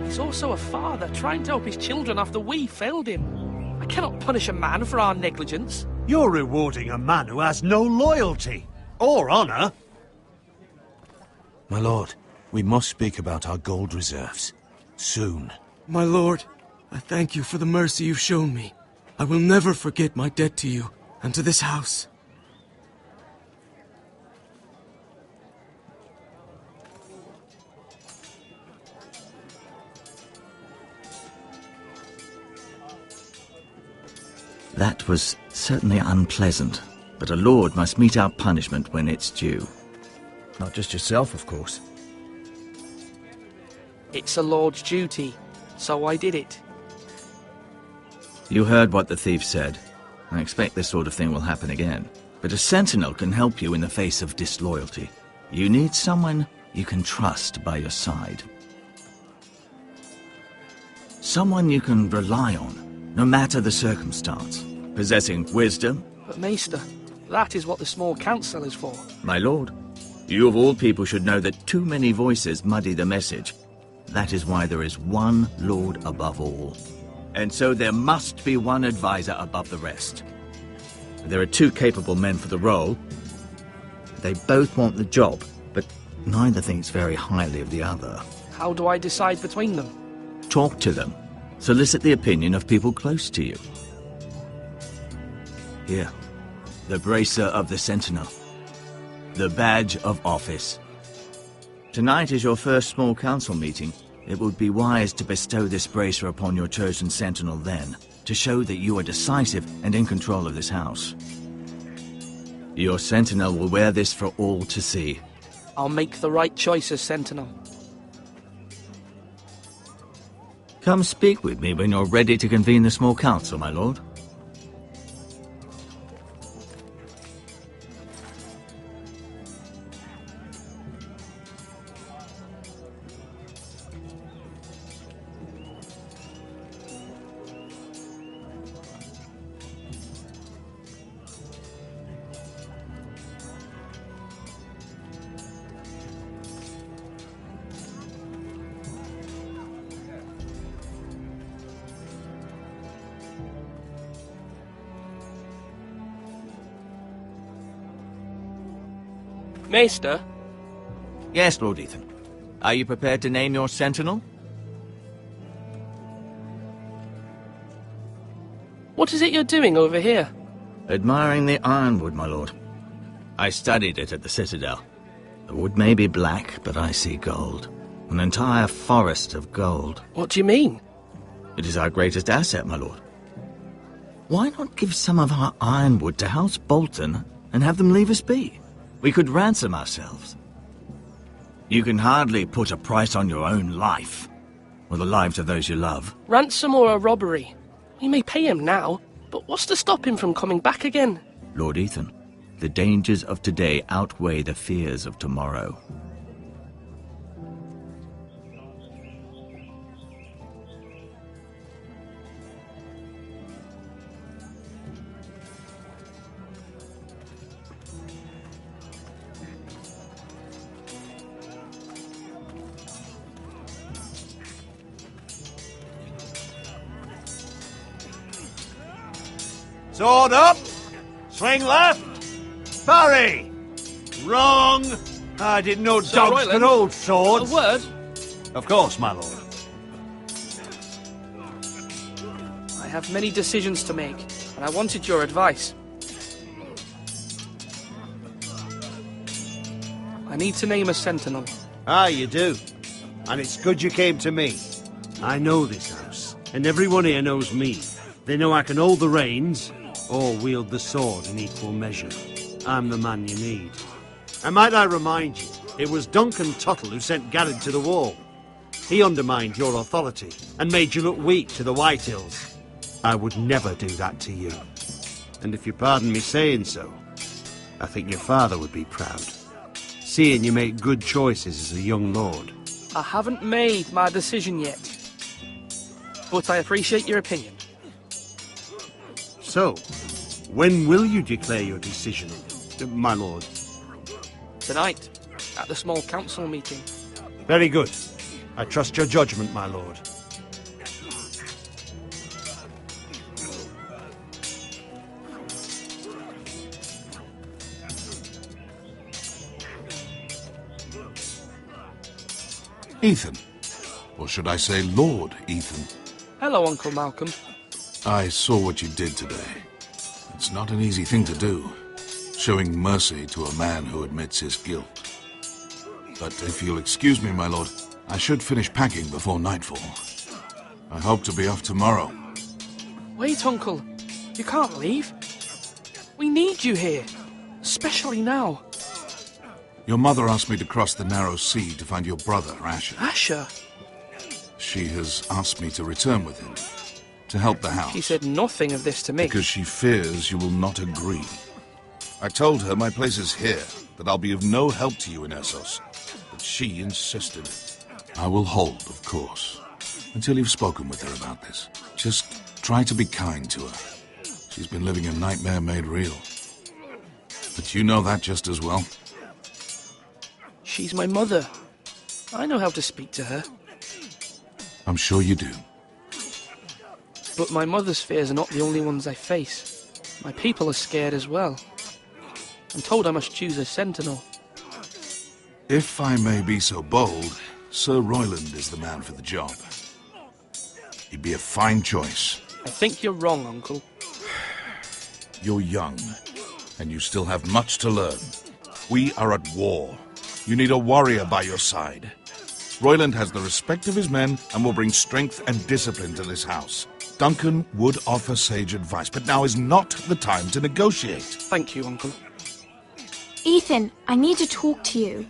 He's also a father trying to help his children after we failed him. I cannot punish a man for our negligence. You're rewarding a man who has no loyalty or honor. My lord, we must speak about our gold reserves. Soon. My lord, I thank you for the mercy you've shown me. I will never forget my debt to you and to this house. That was certainly unpleasant, but a lord must mete out punishment when it's due. Not just yourself, of course. It's a lord's duty, so I did it. You heard what the thief said. I expect this sort of thing will happen again. But a sentinel can help you in the face of disloyalty. You need someone you can trust by your side. Someone you can rely on, no matter the circumstance. Possessing wisdom. But Maester, that is what the small council is for. My lord, you of all people should know that too many voices muddy the message. That is why there is one lord above all. And so there must be one advisor above the rest. There are two capable men for the role. They both want the job, but neither thinks very highly of the other. How do I decide between them? Talk to them. Solicit the opinion of people close to you. Here, the bracer of the Sentinel. The badge of office. Tonight is your first small council meeting. It would be wise to bestow this bracer upon your chosen Sentinel then, to show that you are decisive and in control of this house. Your Sentinel will wear this for all to see. I'll make the right choice as Sentinel. Come speak with me when you're ready to convene the small council, my lord. Maester? Yes, Lord Ethan. Are you prepared to name your sentinel? What is it you're doing over here? Admiring the ironwood, my lord. I studied it at the Citadel. The wood may be black, but I see gold. An entire forest of gold. What do you mean? It is our greatest asset, my lord. Why not give some of our ironwood to House Bolton and have them leave us be? We could ransom ourselves. You can hardly put a price on your own life, or the lives of those you love. Ransom or a robbery? We may pay him now, but what's to stop him from coming back again? Lord Ethan, the dangers of today outweigh the fears of tomorrow. Sword up! Swing left! Parry! Wrong! I didn't know Sir dogs Royland, could hold swords. A word? Of course, my lord. I have many decisions to make, and I wanted your advice. I need to name a sentinel. Ah, you do. And it's good you came to me. I know this house, and everyone here knows me. They know I can hold the reins, or wield the sword in equal measure. I'm the man you need. And might I remind you, it was Duncan Tuttle who sent Garrett to the wall. He undermined your authority, and made you look weak to the Whitehills. I would never do that to you. And if you pardon me saying so, I think your father would be proud. Seeing you make good choices as a young lord. I haven't made my decision yet, but I appreciate your opinion. So, when will you declare your decision, my lord? Tonight, at the small council meeting. Very good. I trust your judgment, my lord. Ethan. Or should I say Lord Ethan? Hello, Uncle Malcolm. I saw what you did today. It's not an easy thing to do, showing mercy to a man who admits his guilt. But if you'll excuse me, my lord, I should finish packing before nightfall. I hope to be off tomorrow. Wait, Uncle. You can't leave. We need you here, especially now. Your mother asked me to cross the narrow sea to find your brother, Asher. Asher? She has asked me to return with him, To help the house. She said nothing of this to me. Because she fears you will not agree. I told her my place is here, that I'll be of no help to you in Essos. But she insisted. I will hold, of course, until you've spoken with her about this. Just try to be kind to her. She's been living a nightmare made real. But you know that just as well. She's my mother. I know how to speak to her. I'm sure you do. But my mother's fears are not the only ones I face. My people are scared as well. I'm told I must choose a sentinel. If I may be so bold, Sir Royland is the man for the job. He'd be a fine choice. I think you're wrong, Uncle. You're young, and you still have much to learn. We are at war. You need a warrior by your side. Royland has the respect of his men and will bring strength and discipline to this house. Duncan would offer sage advice, but now is not the time to negotiate. Thank you, Uncle. Ethan, I need to talk to you.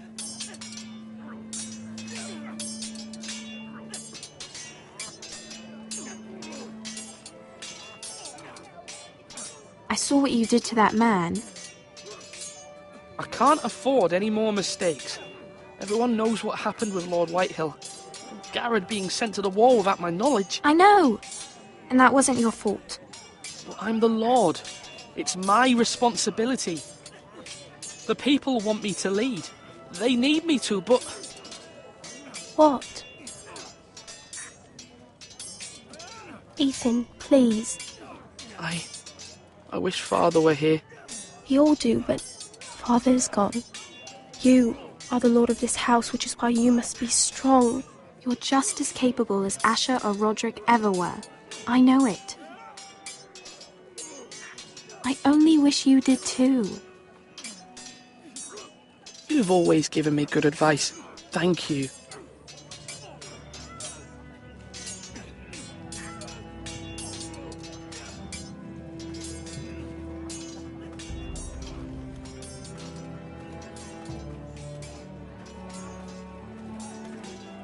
I saw what you did to that man. I can't afford any more mistakes. Everyone knows what happened with Lord Whitehill. Garrett being sent to the war without my knowledge. I know. And that wasn't your fault. Well, I'm the Lord. It's my responsibility. The people want me to lead. They need me to, but... What? Ethan, please. I wish Father were here. We all do, but Father's gone. You are the lord of this house, which is why you must be strong. You're just as capable as Asher or Roderick ever were. I know it. I only wish you did too. You've always given me good advice. Thank you.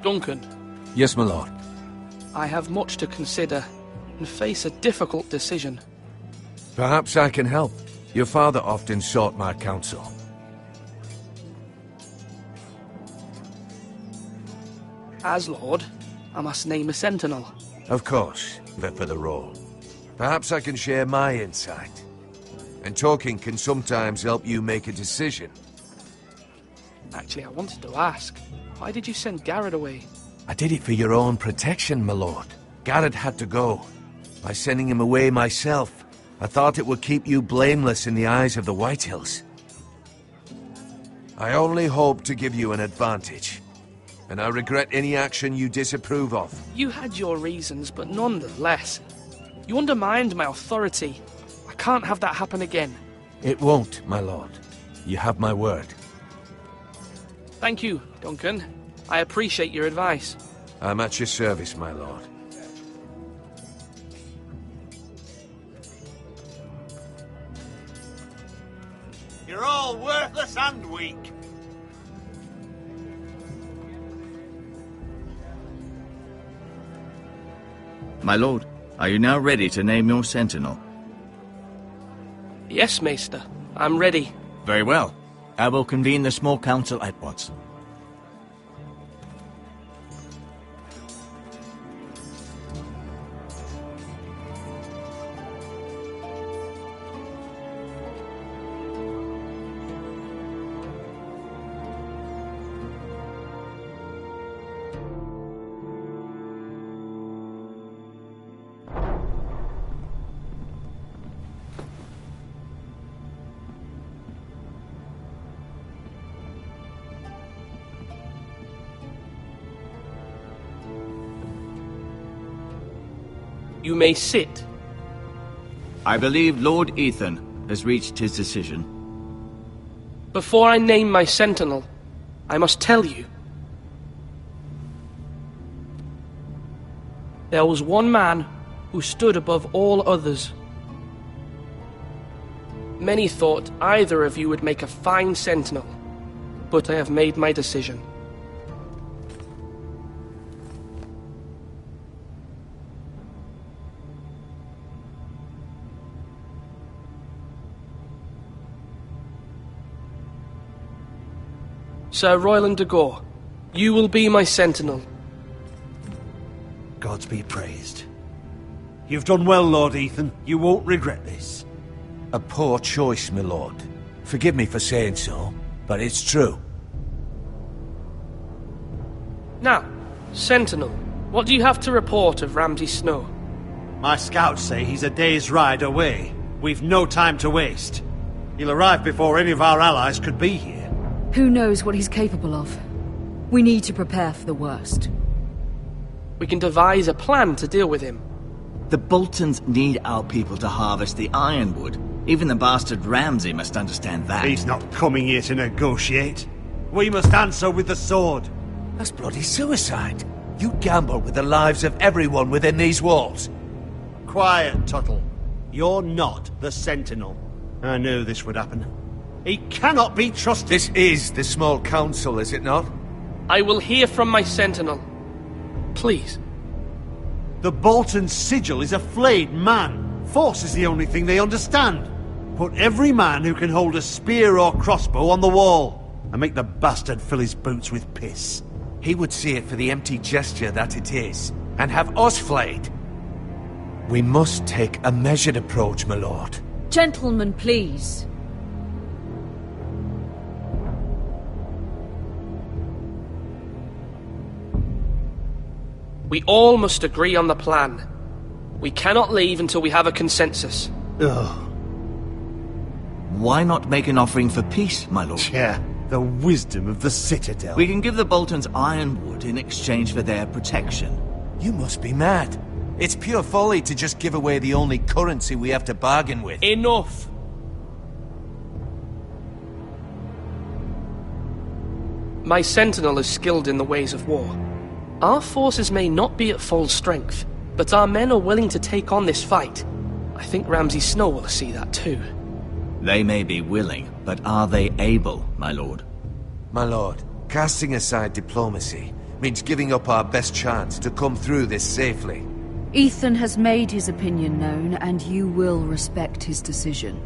Duncan. Yes, my lord. I have much to consider and face a difficult decision. Perhaps I can help. Your father often sought my counsel. As Lord, I must name a sentinel. Of course, but for the role. Perhaps I can share my insight. And talking can sometimes help you make a decision. Actually, I wanted to ask, why did you send Garrett away? I did it for your own protection, my lord. Garrett had to go. By sending him away myself, I thought it would keep you blameless in the eyes of the Whitehills. I only hope to give you an advantage. And I regret any action you disapprove of. You had your reasons, but nonetheless, you undermined my authority. I can't have that happen again. It won't, my lord. You have my word. Thank you, Duncan. I appreciate your advice. I'm at your service, my lord. You're all worthless and weak. My lord, are you now ready to name your sentinel? Yes, Maester. I'm ready. Very well. I will convene the small council at once. You may sit. I believe Lord Ethan has reached his decision. Before I name my sentinel, I must tell you. There was one man who stood above all others. Many thought either of you would make a fine sentinel, but I have made my decision. Sir Royland de Gore, you will be my sentinel. Gods be praised. You've done well, Lord Ethan. You won't regret this. A poor choice, my lord. Forgive me for saying so, but it's true. Now, Sentinel, what do you have to report of Ramsay Snow? My scouts say he's a day's ride away. We've no time to waste. He'll arrive before any of our allies could be here. Who knows what he's capable of? We need to prepare for the worst. We can devise a plan to deal with him. The Boltons need our people to harvest the ironwood. Even the bastard Ramsay must understand that. He's not coming here to negotiate. We must answer with the sword. That's bloody suicide. You gamble with the lives of everyone within these walls. Quiet, Tuttle. You're not the Sentinel. I knew this would happen. He cannot be trusted. This is the small council, is it not? I will hear from my Sentinel. Please. The Bolton sigil is a flayed man. Force is the only thing they understand. Put every man who can hold a spear or crossbow on the wall, and make the bastard fill his boots with piss. He would see it for the empty gesture that it is, and have us flayed. We must take a measured approach, my lord. Gentlemen, please. We all must agree on the plan. We cannot leave until we have a consensus. Ugh. Why not make an offering for peace, my lord? Yeah, the wisdom of the Citadel. We can give the Boltons ironwood in exchange for their protection. You must be mad. It's pure folly to just give away the only currency we have to bargain with. Enough! My Sentinel is skilled in the ways of war. Our forces may not be at full strength, but our men are willing to take on this fight. I think Ramsay Snow will see that too. They may be willing, but are they able, my lord? My lord, casting aside diplomacy means giving up our best chance to come through this safely. Ethan has made his opinion known, and you will respect his decision.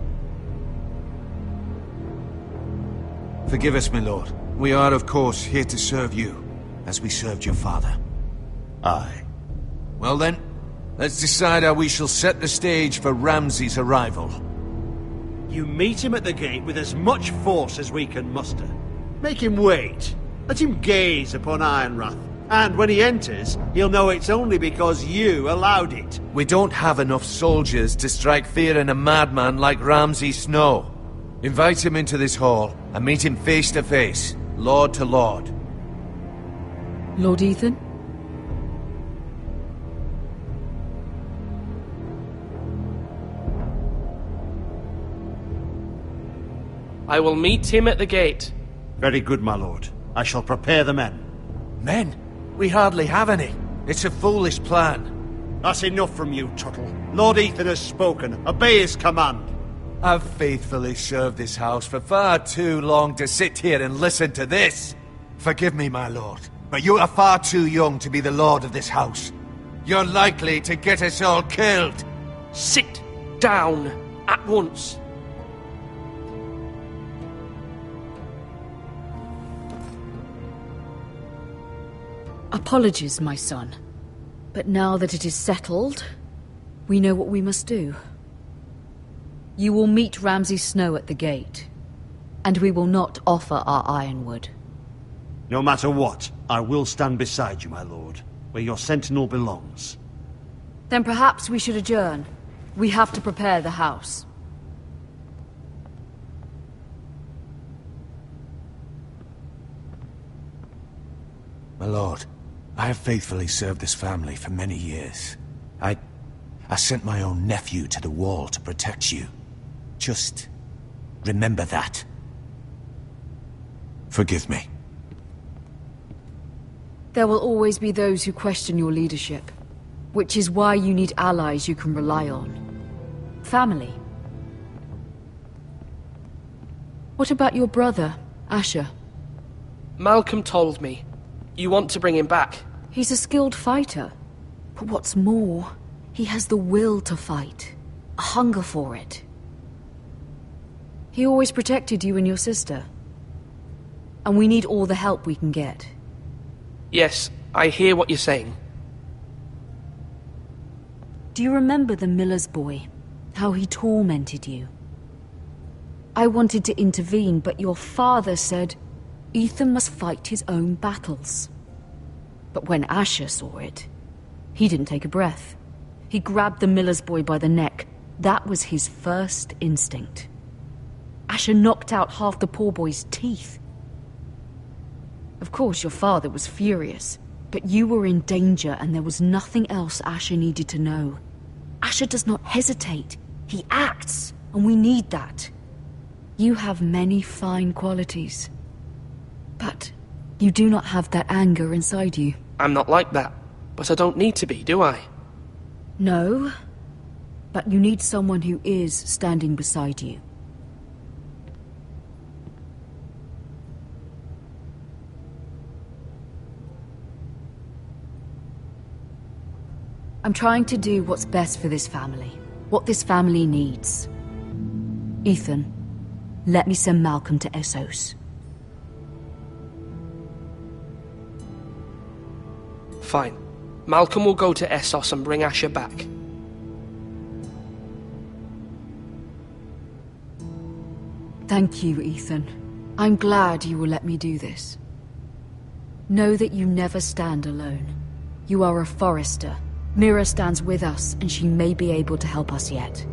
Forgive us, my lord. We are, of course, here to serve you, as we served your father. Aye. Well then, let's decide how we shall set the stage for Ramsay's arrival. You meet him at the gate with as much force as we can muster. Make him wait. Let him gaze upon Ironrath. And when he enters, he'll know it's only because you allowed it. We don't have enough soldiers to strike fear in a madman like Ramsay Snow. Invite him into this hall and meet him face to face, lord to lord. Lord Ethan? I will meet him at the gate. Very good, my lord. I shall prepare the men. Men? We hardly have any. It's a foolish plan. That's enough from you, Tuttle. Lord Ethan has spoken. Obey his command. I've faithfully served this house for far too long to sit here and listen to this. Forgive me, my lord, but you are far too young to be the lord of this house. You're likely to get us all killed. Sit down at once. Apologies, my son. But now that it is settled, we know what we must do. You will meet Ramsay Snow at the gate, and we will not offer our ironwood. No matter what, I will stand beside you, my lord, where your sentinel belongs. Then perhaps we should adjourn. We have to prepare the house. My lord, I have faithfully served this family for many years. I sent my own nephew to the wall to protect you. Just remember that. Forgive me. There will always be those who question your leadership, which is why you need allies you can rely on. Family. What about your brother, Asher? Malcolm told me. You want to bring him back? He's a skilled fighter. But what's more, he has the will to fight. A hunger for it. He always protected you and your sister. and we need all the help we can get. Yes, I hear what you're saying. Do you remember the miller's boy? How he tormented you? I wanted to intervene, but your father said Ethan must fight his own battles. But when Asher saw it, he didn't take a breath. He grabbed the miller's boy by the neck. That was his first instinct. Asher knocked out half the poor boy's teeth. Of course, your father was furious, but you were in danger and there was nothing else Asher needed to know. Asher does not hesitate. He acts, and we need that. You have many fine qualities, but you do not have that anger inside you. I'm not like that, but I don't need to be, do I? No, but you need someone who is standing beside you. I'm trying to do what's best for this family, what this family needs. Ethan, let me send Malcolm to Essos. Fine. Malcolm will go to Essos and bring Asher back. Thank you, Ethan. I'm glad you will let me do this. Know that you never stand alone. You are a Forrester. Mira stands with us, and she may be able to help us yet.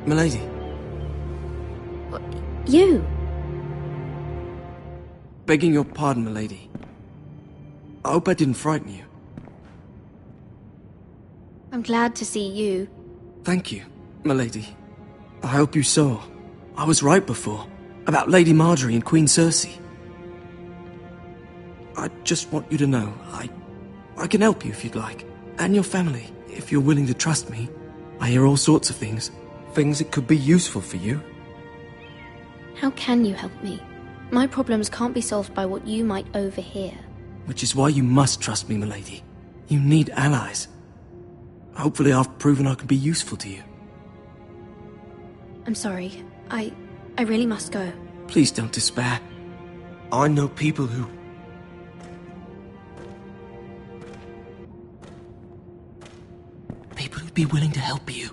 Milady. You? Begging your pardon, milady. I hope I didn't frighten you. I'm glad to see you. Thank you, milady. I hope you saw. I was right before. About Lady Marjorie and Queen Cersei. I just want you to know, I can help you if you'd like. And your family, if you're willing to trust me. I hear all sorts of things. Things that could be useful for you. How can you help me? My problems can't be solved by what you might overhear. Which is why you must trust me, milady. You need allies. Hopefully I've proven I can be useful to you. I'm sorry. I really must go. Please don't despair. I know people who... People who'd be willing to help you.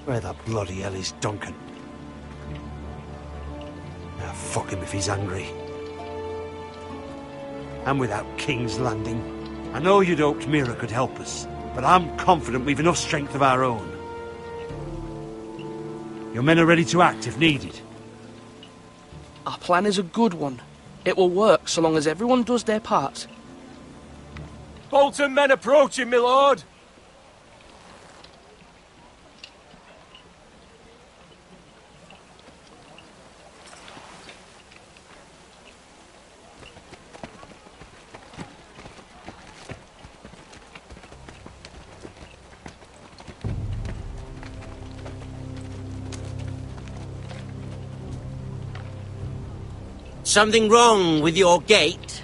Where the bloody hell is Duncan? Ah, fuck him if he's angry. And without King's Landing. I know you'd hoped Mira could help us, but I'm confident we've enough strength of our own. Your men are ready to act if needed. Our plan is a good one. It will work so long as everyone does their part. Bolton men approaching, my lord! Something wrong with your gate?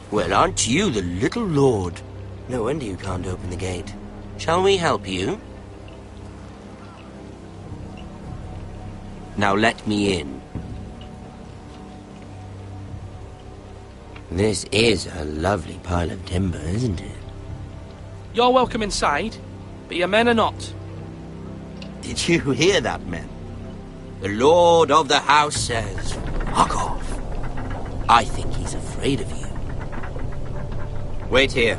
Well, aren't you the little lord? No wonder you can't open the gate. Shall we help you? Now let me in. This is a lovely pile of timber, isn't it? You're welcome inside, but your men are not. Did you hear that, men? The Lord of the House says, fuck off. I think he's afraid of you. Wait here.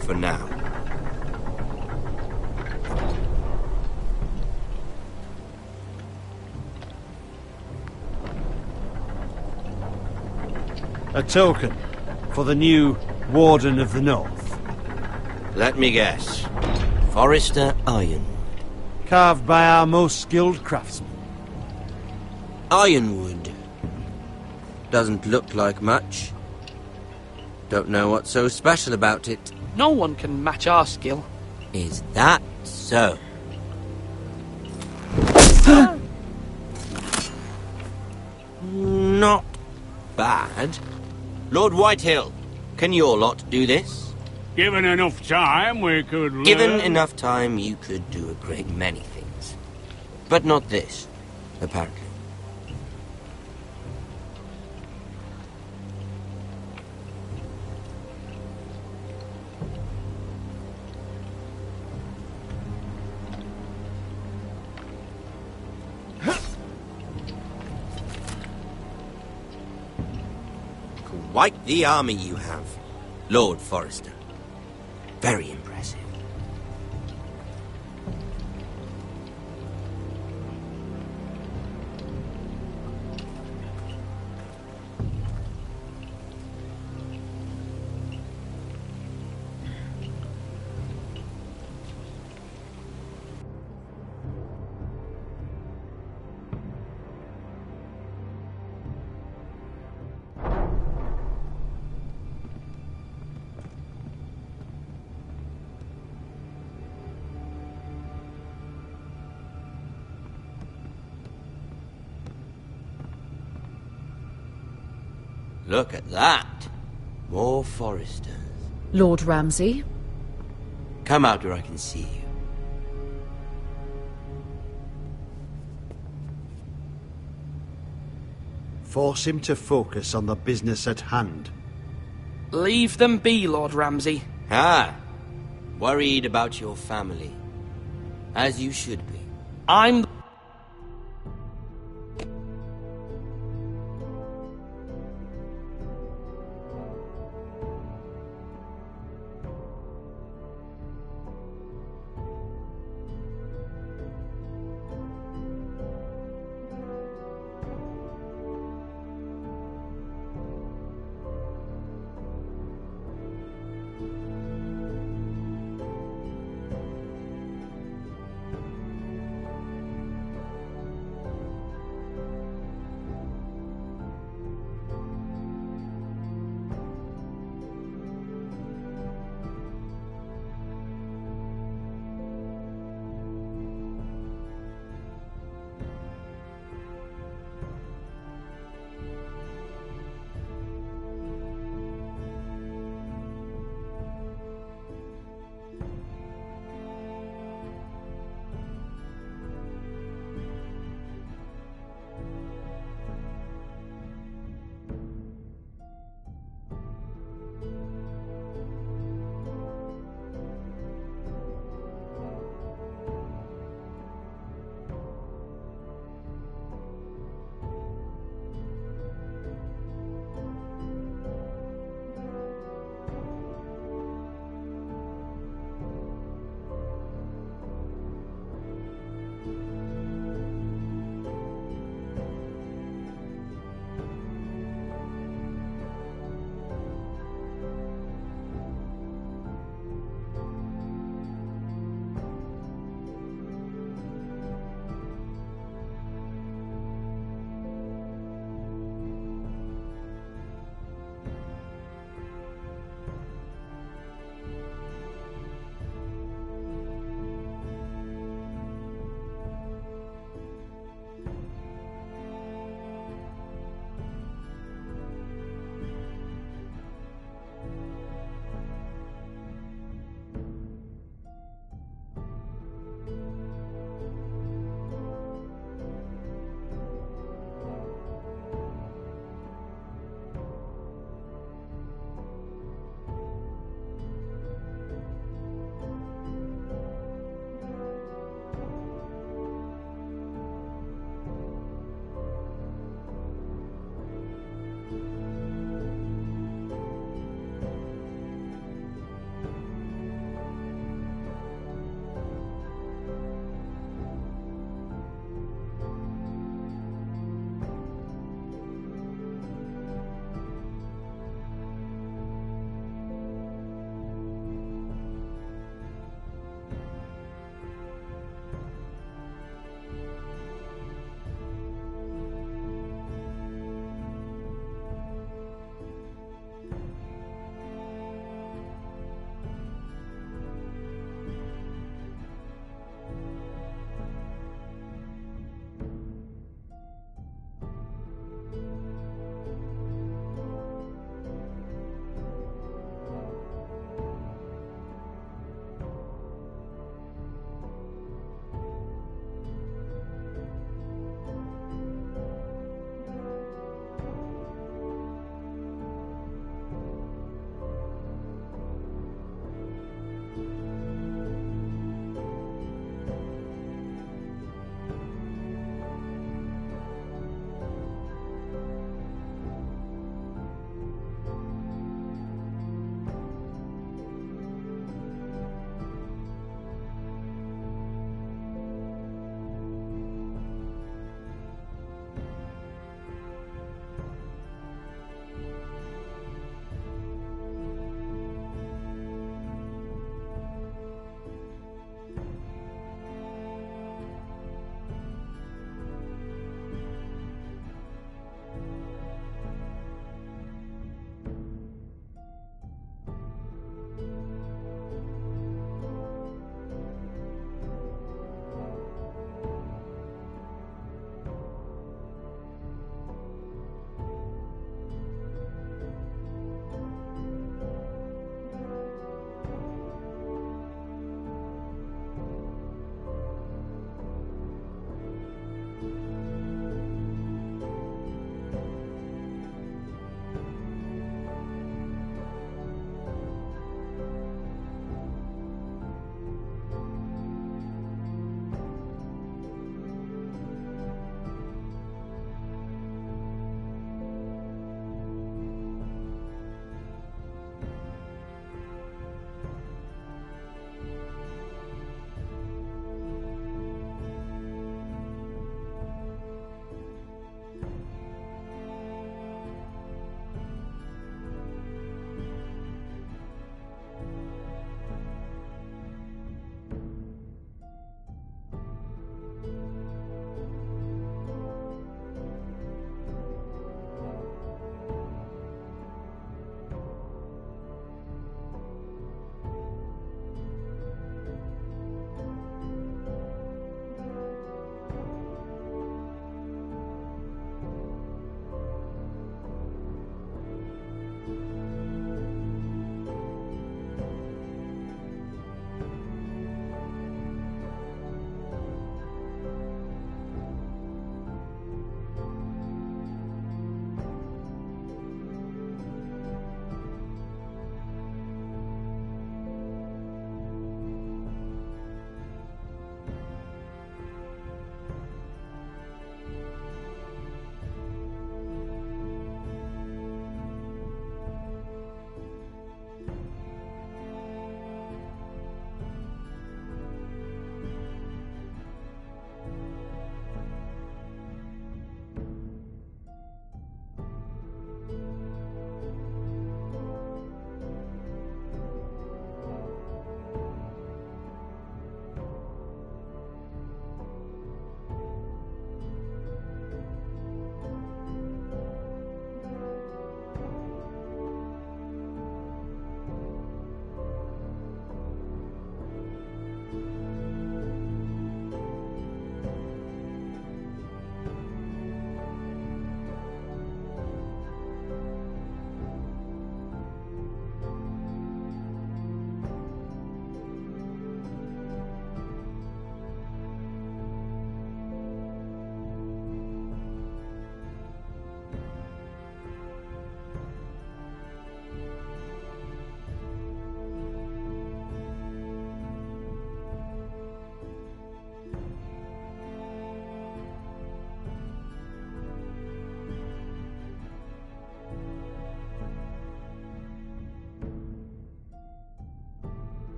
For now. A token for the new Warden of the North. Let me guess. Forrester Ironwood. Carved by our most skilled craftsmen. Ironwood. Doesn't look like much. Don't know what's so special about it. No one can match our skill. Is that so? Not bad. Lord Whitehill, can your lot do this? Given enough time, we could learn. Given enough time, you could do a great many things. But not this, apparently. Quite the army you have, Lord Forrester. Very impressive. Look at that. More Forresters. Lord Ramsay? Come out where I can see you. Force him to focus on the business at hand. Leave them be, Lord Ramsay. Ah, worried about your family. As you should be. I'm...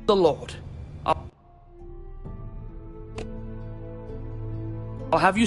the Lord. I'll have you...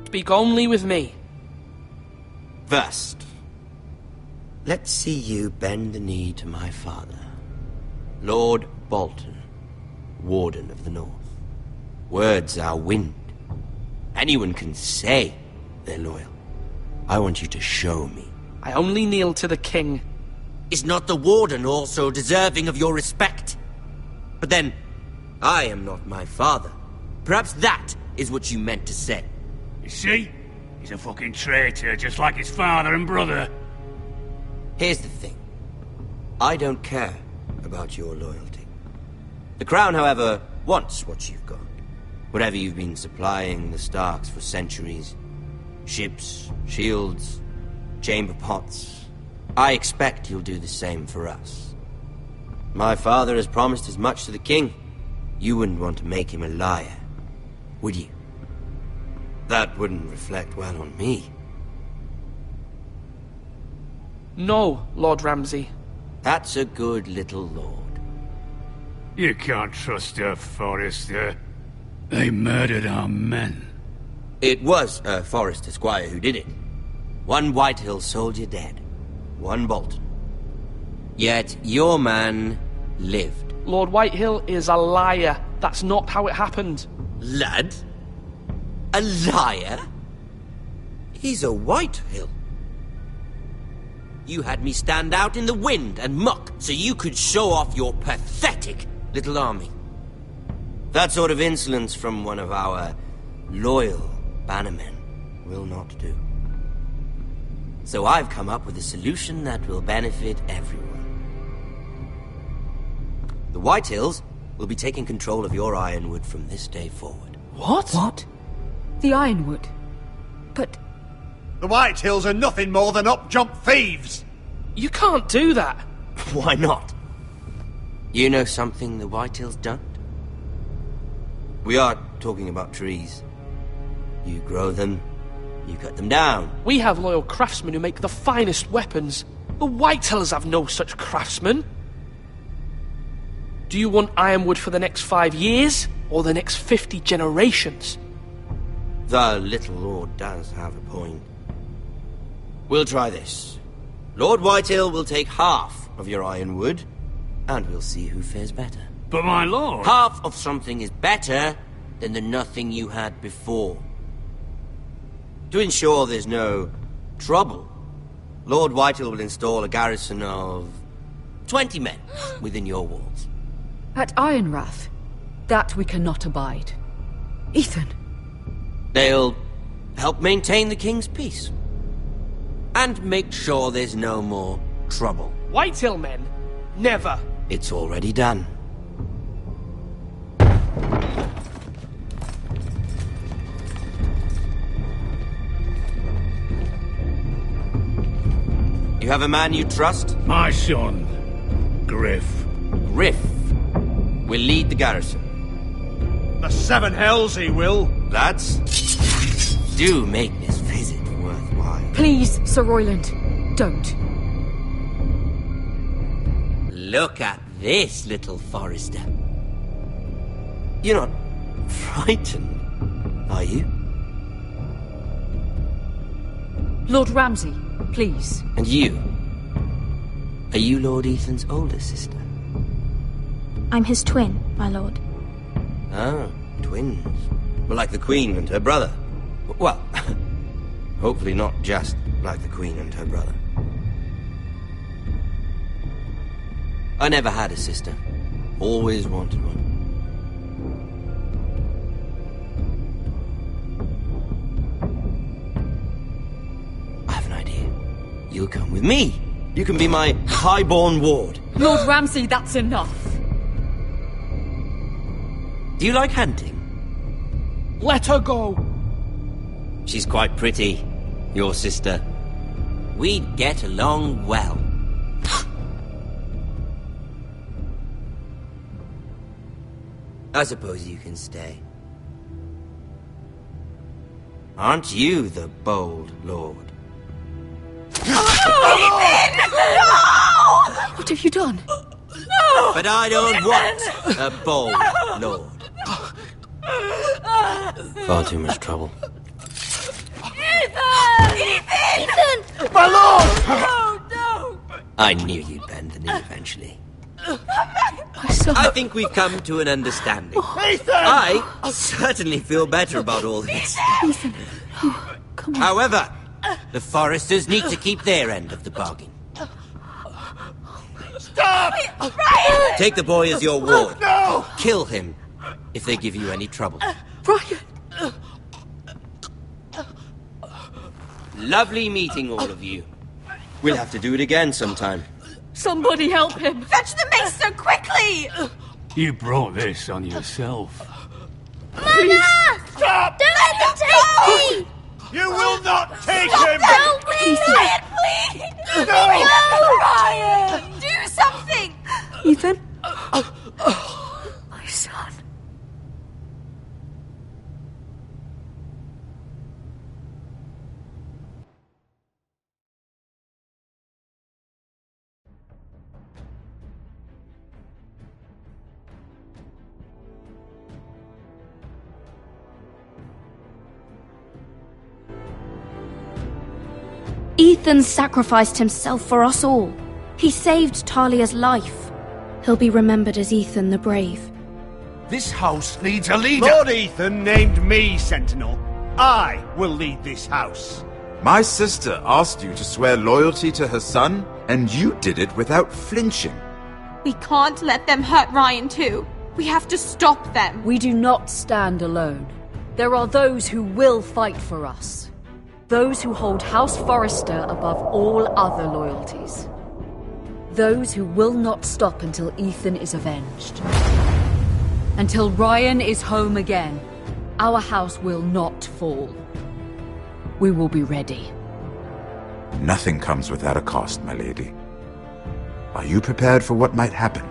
Speak only with me. First, let's see you bend the knee to my father, Lord Bolton, Warden of the North. Words are wind. Anyone can say they're loyal. I want you to show me. I only kneel to the king. Is not the Warden also deserving of your respect? But then, I am not my father. Perhaps that is what you meant to say. You see? He's a fucking traitor, just like his father and brother. Here's the thing. I don't care about your loyalty. The Crown, however, wants what you've got. Whatever you've been supplying the Starks for centuries. Ships, shields, chamber pots. I expect you'll do the same for us. My father has promised as much to the king. You wouldn't want to make him a liar, would you? That wouldn't reflect well on me. No, Lord Ramsay. That's a good little lord. You can't trust her, Forrester. They murdered our men. It was a Forrester squire who did it. One Whitehill soldier dead. One Bolton. Yet your man lived. Lord Whitehill is a liar. That's not how it happened. Lad? A liar? He's a Whitehill. You had me stand out in the wind and muck so you could show off your pathetic little army. That sort of insolence from one of our loyal bannermen will not do. So I've come up with a solution that will benefit everyone. The Whitehills will be taking control of your Ironwood from this day forward. What? What? The Ironwood? But... The Whitehills are nothing more than up-jump thieves! You can't do that! Why not? You know something the Whitehills don't? We are talking about trees. You grow them, you cut them down. We have loyal craftsmen who make the finest weapons. The Whitehills have no such craftsmen. Do you want Ironwood for the next 5 years, or the next 50 generations? The little lord does have a point. We'll try this. Lord Whitehill will take half of your Ironwood, and we'll see who fares better. But my lord... Half of something is better than the nothing you had before. To ensure there's no trouble, Lord Whitehill will install a garrison of 20 men within your walls. At Ironrath? That we cannot abide. Ethan! They'll help maintain the king's peace. And make sure there's no more trouble. Whitehill men? Never. It's already done. You have a man you trust? My son, Griff. Griff will lead the garrison. The seven hells he will. Lads, do make this visit worthwhile. Please, Sir Royland, don't. Look at this, little Forrester. You're not frightened, are you? Lord Ramsay, please. And you? Are you Lord Ethan's older sister? I'm his twin, my lord. Ah, twins. Well, like the Queen and her brother. Well, hopefully not just like the Queen and her brother. I never had a sister. Always wanted one. I have an idea. You'll come with me. You can be my highborn ward. Lord Ramsay, that's enough. Do you like hunting? Let her go. She's quite pretty, your sister. We'd get along well. I suppose you can stay. Aren't you the bold lord? What have you done? No! But I don't want a bold lord. Far too much trouble. Ethan! My lord! No, no! I knew you'd bend the knee eventually. My son. I think we've come to an understanding. Ethan! I certainly feel better about all this. Ethan, oh, come on. However, the Forresters need to keep their end of the bargain. Stop! Brian! Take the boy as your ward. No! Kill him if they give you any trouble. Brian! Lovely meeting all of you. We'll have to do it again sometime. Somebody help him! Fetch the maester quickly! You brought this on yourself. Mother! Stop! Don't let them take me! You will not take Stop, him! help me! Ryan, please! No! Ryan! Do something! Ethan? My son. Ethan sacrificed himself for us all. He saved Talia's life. He'll be remembered as Ethan the Brave. This house needs a leader! Lord Ethan named me Sentinel. I will lead this house. My sister asked you to swear loyalty to her son, and you did it without flinching. We can't let them hurt Ryan too. We have to stop them. We do not stand alone. There are those who will fight for us. Those who hold House Forrester above all other loyalties. Those who will not stop until Ethan is avenged. Until Ryan is home again, our house will not fall. We will be ready. Nothing comes without a cost, my lady. Are you prepared for what might happen?